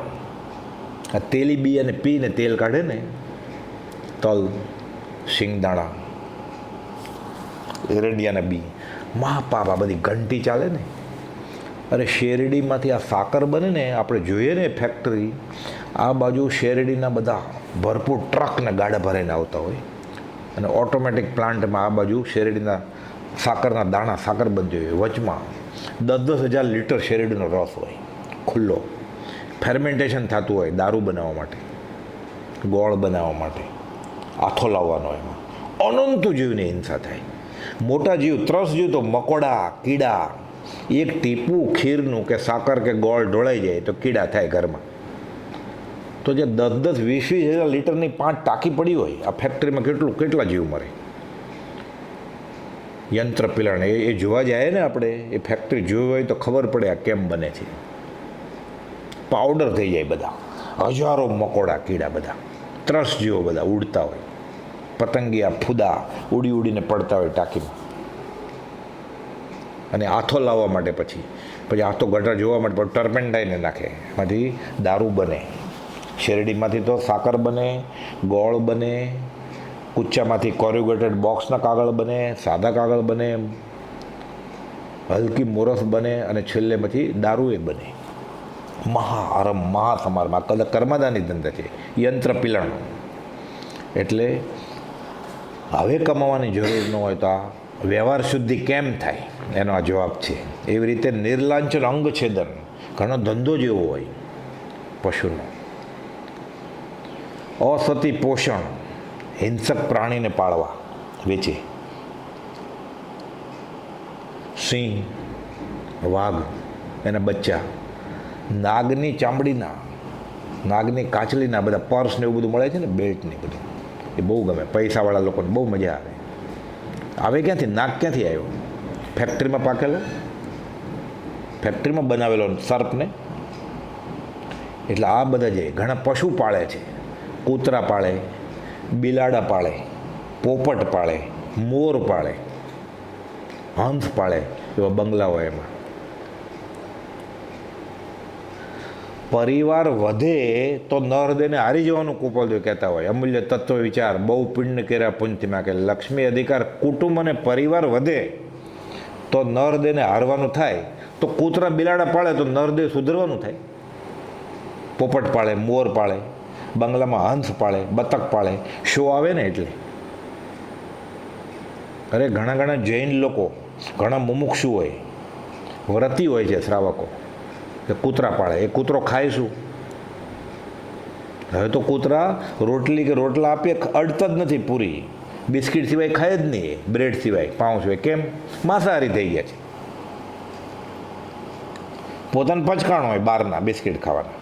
આ તેલી બિયાને પીને તેલ કાઢે ને, તલ, શિંગદાણા, એરંડિયાના બી, મહાપાપ. આ બધી ઘંટી ચાલે ને. અરે શેરડીમાંથી આ સાકર બને ને, આપણે જોઈએ ને ફેક્ટરી, આ બાજુ શેરડીના બધા ભરપૂર ટ્રકને ગાડા ભરાઈને આવતા હોય, અને ઓટોમેટિક પ્લાન્ટમાં આ બાજુ શેરડીના સાકરના દાણા સાકર બનતી હોય. વચમાં 10,000 લીટર શેરડીનો રસ હોય ખુલ્લો. ફેર્મેન્ટેશન થતું હોય દારૂ બનાવવા માટે, ગોળ બનાવવા માટે. આથો લાવવાનો એમાં અનંત જીવની હિંસા થાય. મોટા જીવ, ત્રસ જીવ તો મકોડા, કીડા. એક ટીપું ખીરનું કે સાકર કે ગોળ ઢોળાઈ જાય તો કીડા થાય ઘરમાં. તો જે 10,000 20,000 લીટરની 5 ટાંકી પડી હોય આ ફેક્ટરીમાં કેટલા જીવ મરે. યંત્ર પીલાણ એ જોવા જાય ને આપણે, એ ફેક્ટરી જોવી હોય તો ખબર પડે આ કેમ બને છે. પાવડર થઈ જાય બધા, હજારો મકોડા, કીડા બધા, ત્રસ જીવો બધા ઉડતા હોય. પતંગિયા, ફૂદા ઉડી ઉડીને પડતા હોય ટાંકીમાં. અને આથો લાવવા માટે પછી આથો ગટર જોવા માટે પણ ટર્પેન્ટાઈને નાખે, એમાંથી દારૂ બને. શેરડીમાંથી તો સાકર બને, ગોળ બને, કુચ્ચામાંથી કોર્યુગેટેડ બોક્સના કાગળ બને, સાદા કાગળ બને, હલકી મોરસ બને, અને છેલ્લેમાંથી દારૂ એ બને. મહાસમારમાં કર્માદાની ધંધા છે, યંત્ર પીલણ. એટલે હવે કમાવાની જરૂર ન હોય તો આ વ્યવહાર શુદ્ધિ કેમ થાય એનો આ જવાબ છે. એવી રીતે નિર્લાંચન અંગ છેદન ઘણો ધંધો જેવો હોય પશુનો. અસતી પોષણ, હિંસક પ્રાણીને પાળવા વેચે. સિંહ, વાઘ, એના બચ્ચા, નાગની ચામડીના, નાગની કાચલીના બધા પર્સ ને એવું બધું મળે છે ને, બેલ્ટ ને બધું, એ બહુ ગમે પૈસાવાળા લોકોને, બહુ મજા આવે. આવે ક્યાંથી? નાગ ક્યાંથી આવ્યો? ફેક્ટરીમાં પાકેલો, ફેક્ટરીમાં બનાવેલો સર્પને. એટલે આ બધા જે ઘણા પશુ પાળે છે, કૂતરા પાળે, બિલાડા પાળે, પોપટ પાળે, મોર પાળે, હંસ પાળે, એવા બંગલા હોય એમાં. પરિવાર વધે તો નરદેને હારી જવાનું કુપોલદેવ કહેતા હોય. અમૂલ્ય તત્વ વિચાર બહુ પિંડ કર્યા પુંજમાં કે લક્ષ્મી અધિકાર કુટુંબ અને પરિવાર વધે તો નરદેને હારવાનું થાય. તો કૂતરા બિલાડા પાળે તો નરદેવ સુધરવાનું થાય. પોપટ પાળે, મોર પાળે, બંગલામાં હંસ પાળે, બતક પાળે, શો આવે ને એટલે. અરે ઘણા જૈન લોકો, ઘણા મુમુક્ષુ હોય, વ્રતી હોય છે શ્રાવકો, કે કૂતરા પાળે. એ કૂતરો ખાય શું? હવે તો કૂતરા રોટલી કે રોટલા આપીએ અડતા જ નથી પૂરી. બિસ્કિટ સિવાય ખાય જ નહીં, બ્રેડ સિવાય, પાઉં સિવાય. કેમ? માંસાહારી થઈ ગયા છે. પોતાનું પચકાણ હોય બહારના બિસ્કિટ ખાવાના.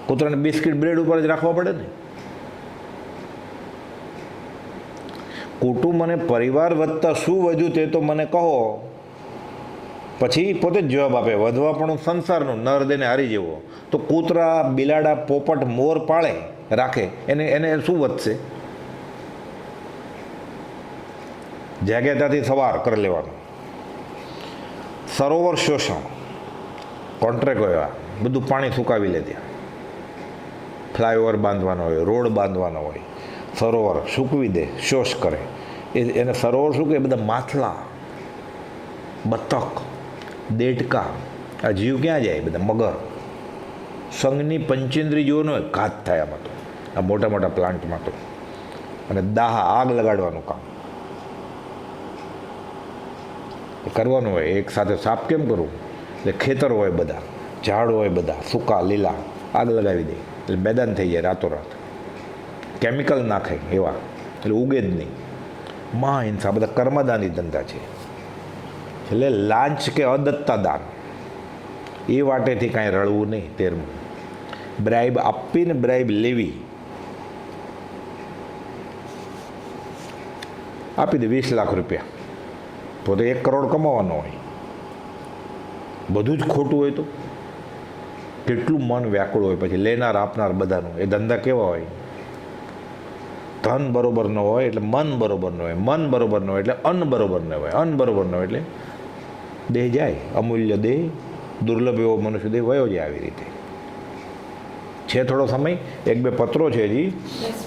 કૂતરાને બિસ્કિટ બ્રેડ ઉપર જ રાખવા પડે ને. કુટુંબ અને પરિવાર વધતા શું વધ્યું તે તો મને કહો. પછી પોતે જ જવાબ આપે, વધવા પણ સંસારનું નરદેને હારી જેવો. તો કૂતરા, બિલાડા, પોપટ, મોર પાળે રાખે, એને શું વધશે? જાગ્યા ત્યાંથી સવાર કરી લેવાનું. સરોવર શોષણ, કોન્ટ્રાક્ટ એવા બધું પાણી સુકાવી લે. ત્યાં ફ્લાયઓવર બાંધવાનો હોય, રોડ બાંધવાનો હોય, સરોવર સૂકવી દે, શોષ કરે. એને સરોવર શું કે? બધા માછલા, બતક, દેડકા, આ જીવ ક્યાં જાય? બધા મગર. સંઘની પંચેન્દ્રી જીવોનો ઘાત થાય આમાં તો, આ મોટા મોટા પ્લાન્ટમાં તો. અને દાહા, આગ લગાડવાનું કામ કરવાનું હોય. એક સાથે સાફ કેમ કરવું? એટલે ખેતર હોય બધા, ઝાડ હોય બધા, સૂકા લીલા, આગ લગાવી દે એટલે મેદાન થઈ જાય રાતોરાત. કેમિકલ નાખે એવા, એટલે ઉગે જ નહીં. મહાહિંસા, બધા કર્મદાની ધંધા છે. એટલે લાંચ કે અદત્તા દાન એ વાટેથી કાંઈ રળવું નહીં. 13મું, બ્રાઇબ આપીને બ્રાઇબ લેવી. આપી દે 20 લાખ રૂપિયા, પોતે 1 કરોડ કમાવાનો હોય. બધું જ ખોટું હોય તો કેટલું મન વ્યાકુળ હોય પછી લેનાર આપનાર બધાનું. એ ધંધા કેવા હોય? ધન બરોબર ન હોય એટલે મન બરોબર ન હોય, મન બરોબર ન હોય એટલે અન્ન બરોબર ન હોય, અન્ન બરોબર ન હોય એટલે દેહ જાય. અમૂલ્ય દેહ, દુર્લભ એવો મનુષ્ય દેહ વયો જાય. આવી રીતે છે થોડો સમય. 1-2 પત્રો છે હજી.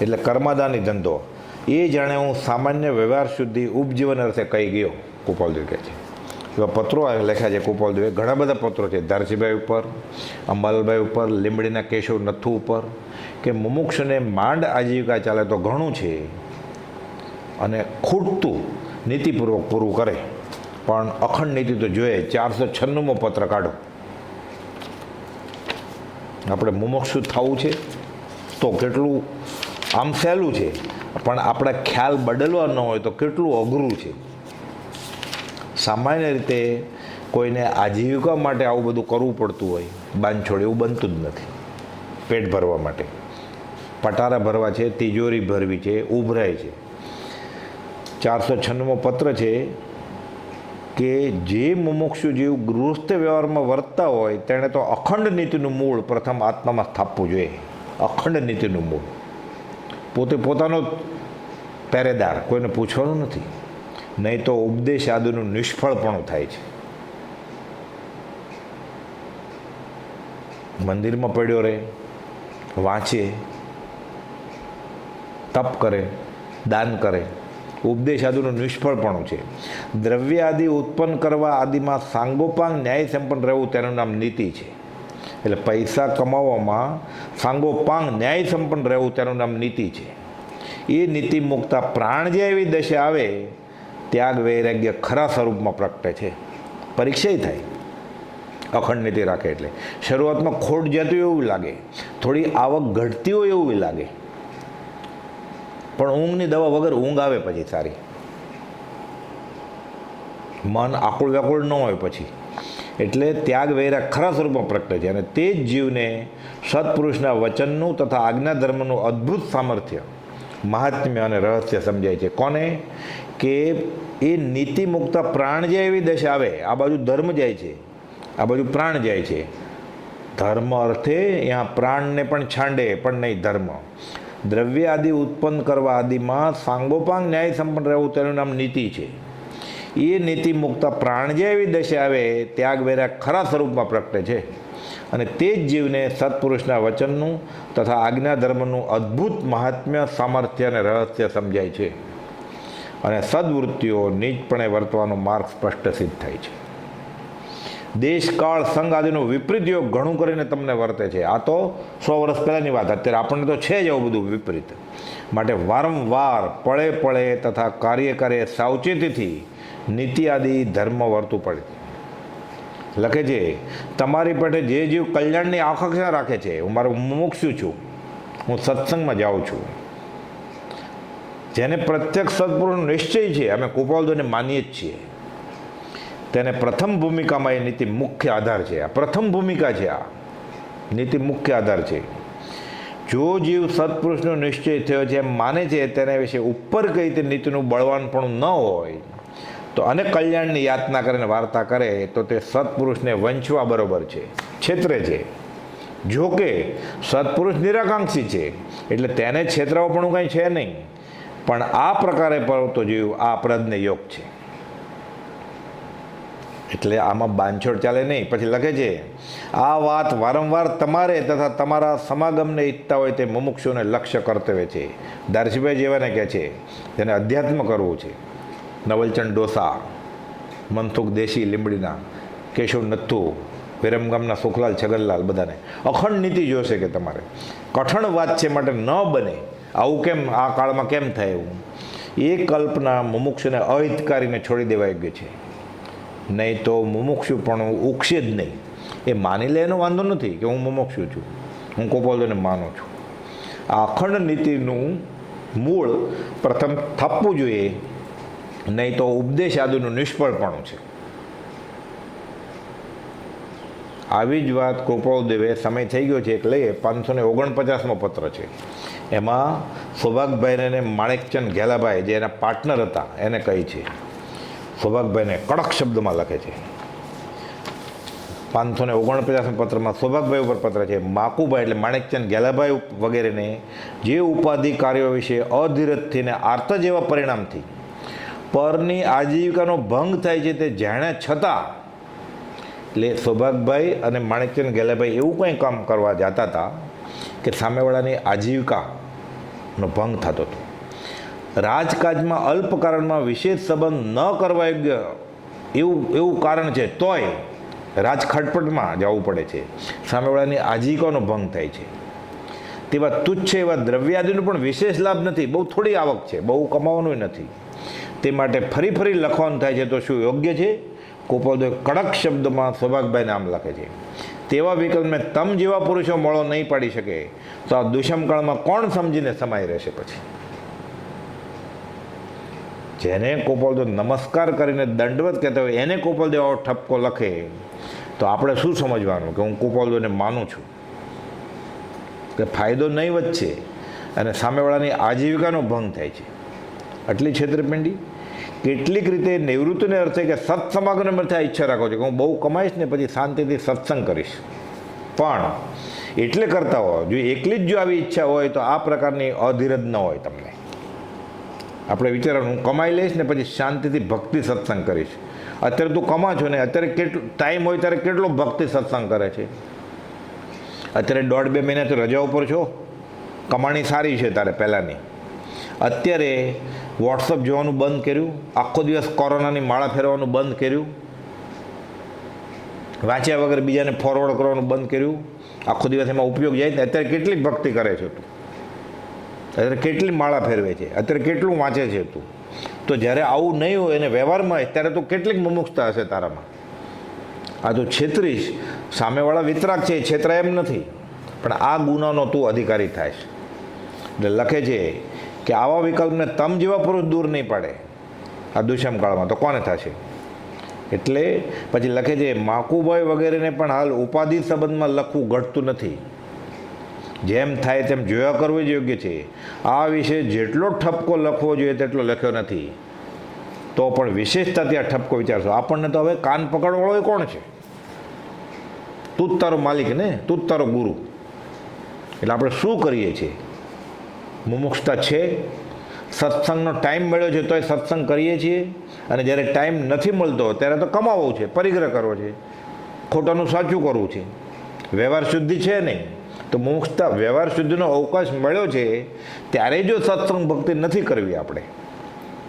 એટલે કર્માદાની ધંધો એ જાણે હું સામાન્ય વ્યવહાર શુદ્ધિ ઉપજીવન અર્થે કહી ગયો, કુપાલદેવ કહે છે. એવા પત્રો લખ્યા છે કુપાલદેવે. ઘણા બધા પત્રો છે ધારસીભાઈ ઉપર, અંબાલાલભાઈ ઉપર, લીંબડીના કેશવ નથુ ઉપર, કે મુમુક્ષને માંડ આજીવિકા ચાલે તો ઘણું છે અને ખૂટતું નીતિપૂર્વક પૂરું કરે. પણ અખંડ નીતિ તો જોઈએ. 496મો પત્ર કાઢો. આપણે મુમુક્ષુ થવું છે તો કેટલું આમ સહેલું છે, પણ આપણે ખ્યાલ બદલવા ન હોય તો કેટલું અઘરું છે. સામાન્ય રીતે કોઈને આજીવિકા માટે આવું બધું કરવું પડતું હોય, બાંધછોડ એવું બનતું જ નથી. પેટ ભરવા માટે પટારા ભરવા છે, તિજોરી ભરવી છે, ઉભરાય છે. 496મો પત્ર છે કે જે મુમુક્ષુ જીવ ગૃહસ્થ વ્યવહારમાં વર્તતા હોય તેણે તો અખંડ નીતિનું મૂળ પ્રથમ આત્મામાં સ્થાપવું જોઈએ. અખંડ નીતિનું મૂળ. પોતે પોતાનો પહેરેદાર, કોઈને પૂછવાનું નથી. નહીં તો ઉપદેશ આદિનું નિષ્ફળપણું થાય છે. મંદિરમાં પડ્યો રહે, વાંચે, તપ કરે, દાન કરે, ઉપદેશ આદિનું નિષ્ફળપણું છે. દ્રવ્ય આદિ ઉત્પન્ન કરવા આદિમાં સાંગોપાંગ ન્યાય સંપન્ન રહેવું તેનું નામ નીતિ છે. એટલે પૈસા કમાવામાં સાંગોપાંગ ન્યાય સંપન્ન રહેવું તેનું નામ નીતિ છે. એ નીતિ મુકતા પ્રાણ જે એવી દશા આવે ત્યાગ વૈરાગ્ય ખરા સ્વરૂપમાં પ્રગટે છે. પરીક્ષા થાય અખંડ નીતિ રાખે એટલે. શરૂઆતમાં ખોટ જતી હોય એવું લાગે, થોડી આવક ઘટતી હોય એવું લાગે, પણ ઊંઘની દવા વગર ઊંઘ આવે પછી સારી. મન આકુળ વ્યાકુળ ન હોય પછી. એટલે ત્યાગ વૈરાગ ખરા સ્વરૂપમાં પ્રગટે છે. અને તે જ જીવને સત્પુરુષના વચનનું તથા આજ્ઞા ધર્મનું અદ્ભુત સામર્થ્ય મહાત્મ્ય અને રહસ્ય સમજાય છે. કોને? કે એ નીતિ મુક્ત પ્રાણ જાય એવી દશા આવે, આ બાજુ ધર્મ જાય છે, આ બાજુ પ્રાણ જાય છે. ધર્મ અર્થે અહીંયા પ્રાણને પણ છાંડે પણ નહીં ધર્મ. દ્રવ્ય આદિ ઉત્પન્ન કરવા આદિમાં સાંગોપાંગ ન્યાય સંપન્ન રહેવું તેનું નામ નીતિ છે. એ નીતિ મુક્ત પ્રાણ જે એવી દશા આવે ત્યાગ વૈરાગ ખરા સ્વરૂપમાં પ્રગટે છે અને તે જ જીવને સત્પુરુષના વચનનું તથા આજ્ઞા ધર્મનું અદ્ભુત મહાત્મ્ય સામર્થ્ય અને રહસ્ય સમજાય છે અને સદવૃત્તિઓ નીચપણે વર્તવાનો માર્ગ સ્પષ્ટ સિદ્ધ થાય છે. દેશકાળ સંઘ આદિનો વિપરીત યોગ ઘણું કરીને તમને વર્તે છે. આ તો 100 વર્ષ પહેલાંની વાત, અત્યારે આપણને તો છે જ એવું બધું વિપરીત. માટે વારંવાર પળે પળે તથા કાર્યે સાવચેતીથી નીતિ આદિ ધર્મ વર્તું પડે. લખે છે, તમારી પેટે જે જીવ કલ્યાણની આકાંક્ષા રાખે છે, હું મારું મુમુક્ષુ છું, હું સત્સંગમાં જાઉં છું, જેને પ્રત્યક્ષ સત્પુરુષનો નિશ્ચય છે, અમે કૃપાળુને માનીએ જ છીએ, તેને પ્રથમ ભૂમિકામાં એ નીતિ મુખ્ય આધાર છે. આ પ્રથમ ભૂમિકા છે, આ નીતિ મુખ્ય આધાર છે. જો જીવ સત્પુરુષનો નિશ્ચય થયો છે એમ માને છે, તેના વિશે ઉપર કઈ તે નીતિનું બળવાનપણું ન હોય તો અને કલ્યાણની યાતના કરીને વાર્તા કરે તો તે સત્પુરુષને વંચવા બરોબર છે, છેતરે છે. જો કે સત્પુરુષ નિરાકાંક્ષી છે એટલે તેને છેતરાવપણું કંઈ છે નહીં, પણ આ પ્રકારે પરવતો જીવ આ અપરાધને યોગ છે, એટલે આમાં બાંધછોડ ચાલે નહીં. પછી લખે છે, આ વાત વારંવાર તમારે તથા તમારા સમાગમને ઈચ્છતા હોય તે મુમુક્ષુને લક્ષ્ય કર્તવ્ય છે. દારજીભાઈ જેવાને કહે છે તેને અધ્યાત્મ કરવું છે. નવલચંદ ડોસા, મનસુખ દેશી લીંબડીના, કેશવ નથ્થુ, વિરમગામના સુખલાલ છગનલાલ, બધાને અખંડ નીતિ જોશે કે તમારે. કઠણ વાત છે માટે ન બને. આવું કેમ આ કાળમાં કેમ થાય એવું? એ કલ્પના મુમુક્ષુને અહિતકારીને છોડી દેવા યોગ્ય છે. નહીં તો મુમુક્ષુ પણ ઉગશે જ નહીં. એ માની લે એનો વાંધો નથી કે હું મુમુક્ષુ છું, હું કૃપાળુને માનું છું. આ અખંડ નીતિનું મૂળ પ્રથમ થપવું જોઈએ, નહીં તો ઉપદેશ આદિનું નિષ્ફળપણું છે. આવી જ વાત કૃપાળુદેવે, સમય થઈ ગયો છે એટલે 549મો પત્ર છે, એમાં સૌભાગભાઈને અને માણેકચંદ ઘેલાભાઈ જે એના પાર્ટનર હતા એને કહી છે. સૌભાગભાઈને કડક શબ્દમાં લખે છે. 549મા પત્રમાં સૌભાગભાઈ ઉપર પત્ર છે. માકુભાઈ એટલે માણેકચંદ ઘેલાભાઈ વગેરેને જે ઉપાધિ કાર્યો વિશે અધીરજથી ને આર્ત જેવા પરિણામથી પરની આજીવિકાનો ભંગ થાય છે તે જાણ્યા છતાં, એટલે સૌભાગભાઈ અને માણેકચંદ ઘેલાભાઈ એવું કંઈ કામ કરવા જતા હતા કે સામેવાળાની આજીવિકાનો ભંગ થતો હતો. રાજકાજમાં અલ્પકારણમાં વિશેષ સંબંધ ન કરવા યોગ્ય એવું કારણ છે તોય રાજખટપટમાં જવું પડે છે. સામેવાળાની આજીવિકાનો ભંગ થાય છે. તેવા તુચ્છ એવા દ્રવ્યાદિનો પણ વિશેષ લાભ નથી, બહુ થોડી આવક છે, બહુ કમાવાનું નથી, તે માટે ફરી લખવાનું થાય છે. તો શું યોગ્ય છે? કૃપાળુદેવ કડક શબ્દમાં સૌભાગભાઈ નામ લખે છે. તેવા વિકલ્પને તમ જેવા પુરુષો મોળો નહીં પાડી શકે તો આ દુષ્મકાળમાં કોણ સમજીને સમાઈ રહેશે? પછી જેને કૃપાળુદેવ નમસ્કાર કરીને દંડવત કહેતા હોય એને કૃપાળુદેવ આવો ઠપકો લખે તો આપણે શું સમજવાનું કે હું કૃપાળુદેવને માનું છું, કે ફાયદો નહીં વધશે અને સામેવાળાની આજીવિકાનો ભંગ થાય છે. આટલી છેતરપિંડી. કેટલીક રીતે નિવૃત્તિને અર્થે કે સત્સમાગમને અર્થે આ ઈચ્છા રાખો છો કે હું બહુ કમાઈશ ને પછી શાંતિથી સત્સંગ કરીશ, પણ એટલે કરતા હોય જો એકલી જ જો આવી ઈચ્છા હોય તો આ પ્રકારની અધીરજ ન હોય તમને. આપણે વિચારવાનું હું કમાઈ લઈશ ને પછી શાંતિથી ભક્તિ સત્સંગ કરીશ. અત્યારે તું કમા છો ને અત્યારે કેટલું ટાઈમ હોય ત્યારે કેટલો ભક્તિ સત્સંગ કરે છે. અત્યારે 1.5-2 મહિનાથી રજા ઉપર છો, કમાણી સારી છે તારે પહેલાંની. અત્યારે વોટ્સઅપ જોવાનું બંધ કર્યું, આખો દિવસ કોરોનાની માળા ફેરવાનું બંધ કર્યું, વાંચ્યા વગર બીજાને ફોરવર્ડ કરવાનું બંધ કર્યું, આખો દિવસ એમાં ઉપયોગ જાય ને અત્યારે કેટલી ભક્તિ કરે છે તું, અત્યારે કેટલી માળા ફેરવે છે, અત્યારે કેટલું વાંચે છે તું. તો જ્યારે આવું નહીં હોય એને વ્યવહારમાં હોય ત્યારે તો કેટલીક મુમુક્ષતા હશે તારામાં. આ તો છેતરીશ, સામેવાળા વિતરાગ છે, છેતરાય એમ નથી, પણ આ ગુનાનો તું અધિકારી થાય છે. એટલે લખે છે કે આવા વિકલ્પને તમ જેવા પુરુષ દૂર નહીં પાડે આ દુષ્મકાળમાં તો કોને થશે? એટલે પછી લખે છે માકુભાઈ વગેરેને પણ હાલ ઉપાધિ સંબંધમાં લખવું ઘટતું નથી. જેમ થાય તેમ જોયા કરવું જ યોગ્ય છે. આ વિશે જેટલો ઠપકો લખવો જોઈએ તેટલો લખ્યો નથી. તો પણ વિશેષતા ત્યાં ઠપકો વિચારશો. આપણને તો હવે કાન પકડવાળો એ કોણ છે? તું જ તારો માલિક ને, તું જ તારો ગુરુ. એટલે આપણે શું કરીએ છીએ? મુમુક્ષતા છે, સત્સંગનો ટાઈમ મળ્યો છે તોય સત્સંગ કરીએ છીએ, અને જ્યારે ટાઈમ નથી મળતો ત્યારે તો કમાવવું છે, પરિગ્રહ કરવો છે, ખોટાનું સાચું કરવું છે. વ્યવહાર શુદ્ધિ છે નહીં. તો મુમુક્ષતા વ્યવહાર શુદ્ધિનો અવકાશ મળ્યો છે ત્યારે જો સત્સંગ ભક્તિ નથી કરવી આપણે,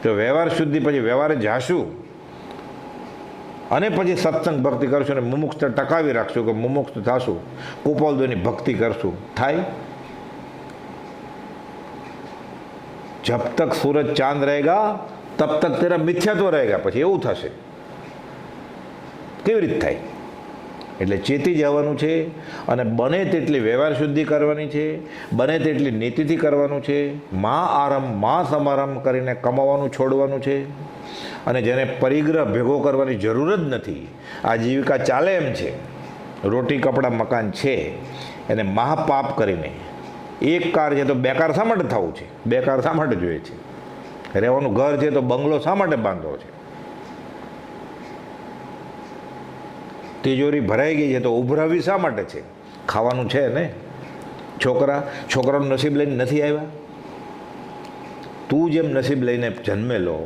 તો વ્યવહાર શુદ્ધિ પછી વ્યવહારે જાશું અને પછી સત્સંગ ભક્તિ કરશું અને મુમુક્ષતા ટકાવી રાખશું કે મુમુક્ષ થશું, કુપોલદોની ભક્તિ કરશું, થાય? જબ તક સૂરજ ચાંદ રહેગા તબ તક તેરા મિથ્યાત્વ રહેગા. પછી એવું થશે. કેવી રીતે થાય? એટલે ચેતી જવાનું છે અને બને તેટલી વ્યવહાર શુદ્ધિ કરવાની છે, બને તેટલી નીતિથી કરવાનું છે. મા આરંભ મા સમારંભ કરીને કમાવાનું છોડવાનું છે. અને જેને પરિગ્રહ ભેગો કરવાની જરૂર જ નથી, આજીવિકા ચાલે એમ છે, રોટી કપડાં મકાન છે, એને મહાપાપ કરીને એક કાર છે તો બેકાર શા માટે થવું છે? બેકાર શા માટે જોઈએ છે? રહેવાનું ઘર છે તો બંગલો શા માટે બાંધવો છે? તિજોરી ભરાઈ ગઈ છે તો ઉભરાવી શા માટે છે? ખાવાનું છે ને. છોકરાનું નસીબ લઈને નથી આવ્યા. તું જેમ નસીબ લઈને જન્મેલો,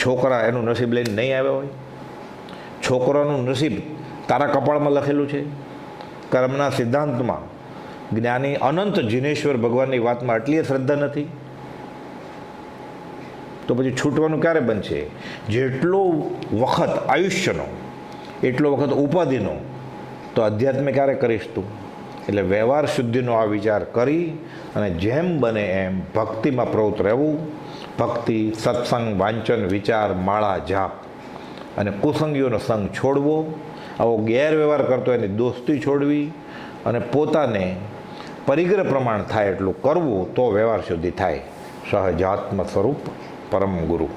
છોકરા એનું નસીબ લઈને નહીં આવ્યા હોય. છોકરાનું નસીબ તારા કપાળમાં લખેલું છે. કર્મના સિદ્ધાંતમાં જ્ઞાની અનંત જીનેશ્વર ભગવાનની વાતમાં આટલી શ્રદ્ધા નથી, તો પછી છૂટવાનું ક્યારે બનશે? જેટલો વખત આયુષ્યનો એટલો વખત ઉપાધિનો, તો અધ્યાત્મ ક્યારે કરીશ તું? એટલે વ્યવહાર શુદ્ધિનો આ વિચાર કરી અને જેમ બને એમ ભક્તિમાં પ્રવૃત્ત રહેવું. ભક્તિ, સત્સંગ, વાંચન, વિચાર, માળા, જાપ અને કુસંગીઓનો સંગ છોડવો. આવો ગેરવ્યવહાર કરતો એની દોસ્તી છોડવી અને પોતાને પરિગ્રહ પ્રમાણ થાય એટલું કરવું, તો વ્યવહાર શુદ્ધિ થાય. સહજાત્મ સ્વરૂપ પરમ ગુરુ.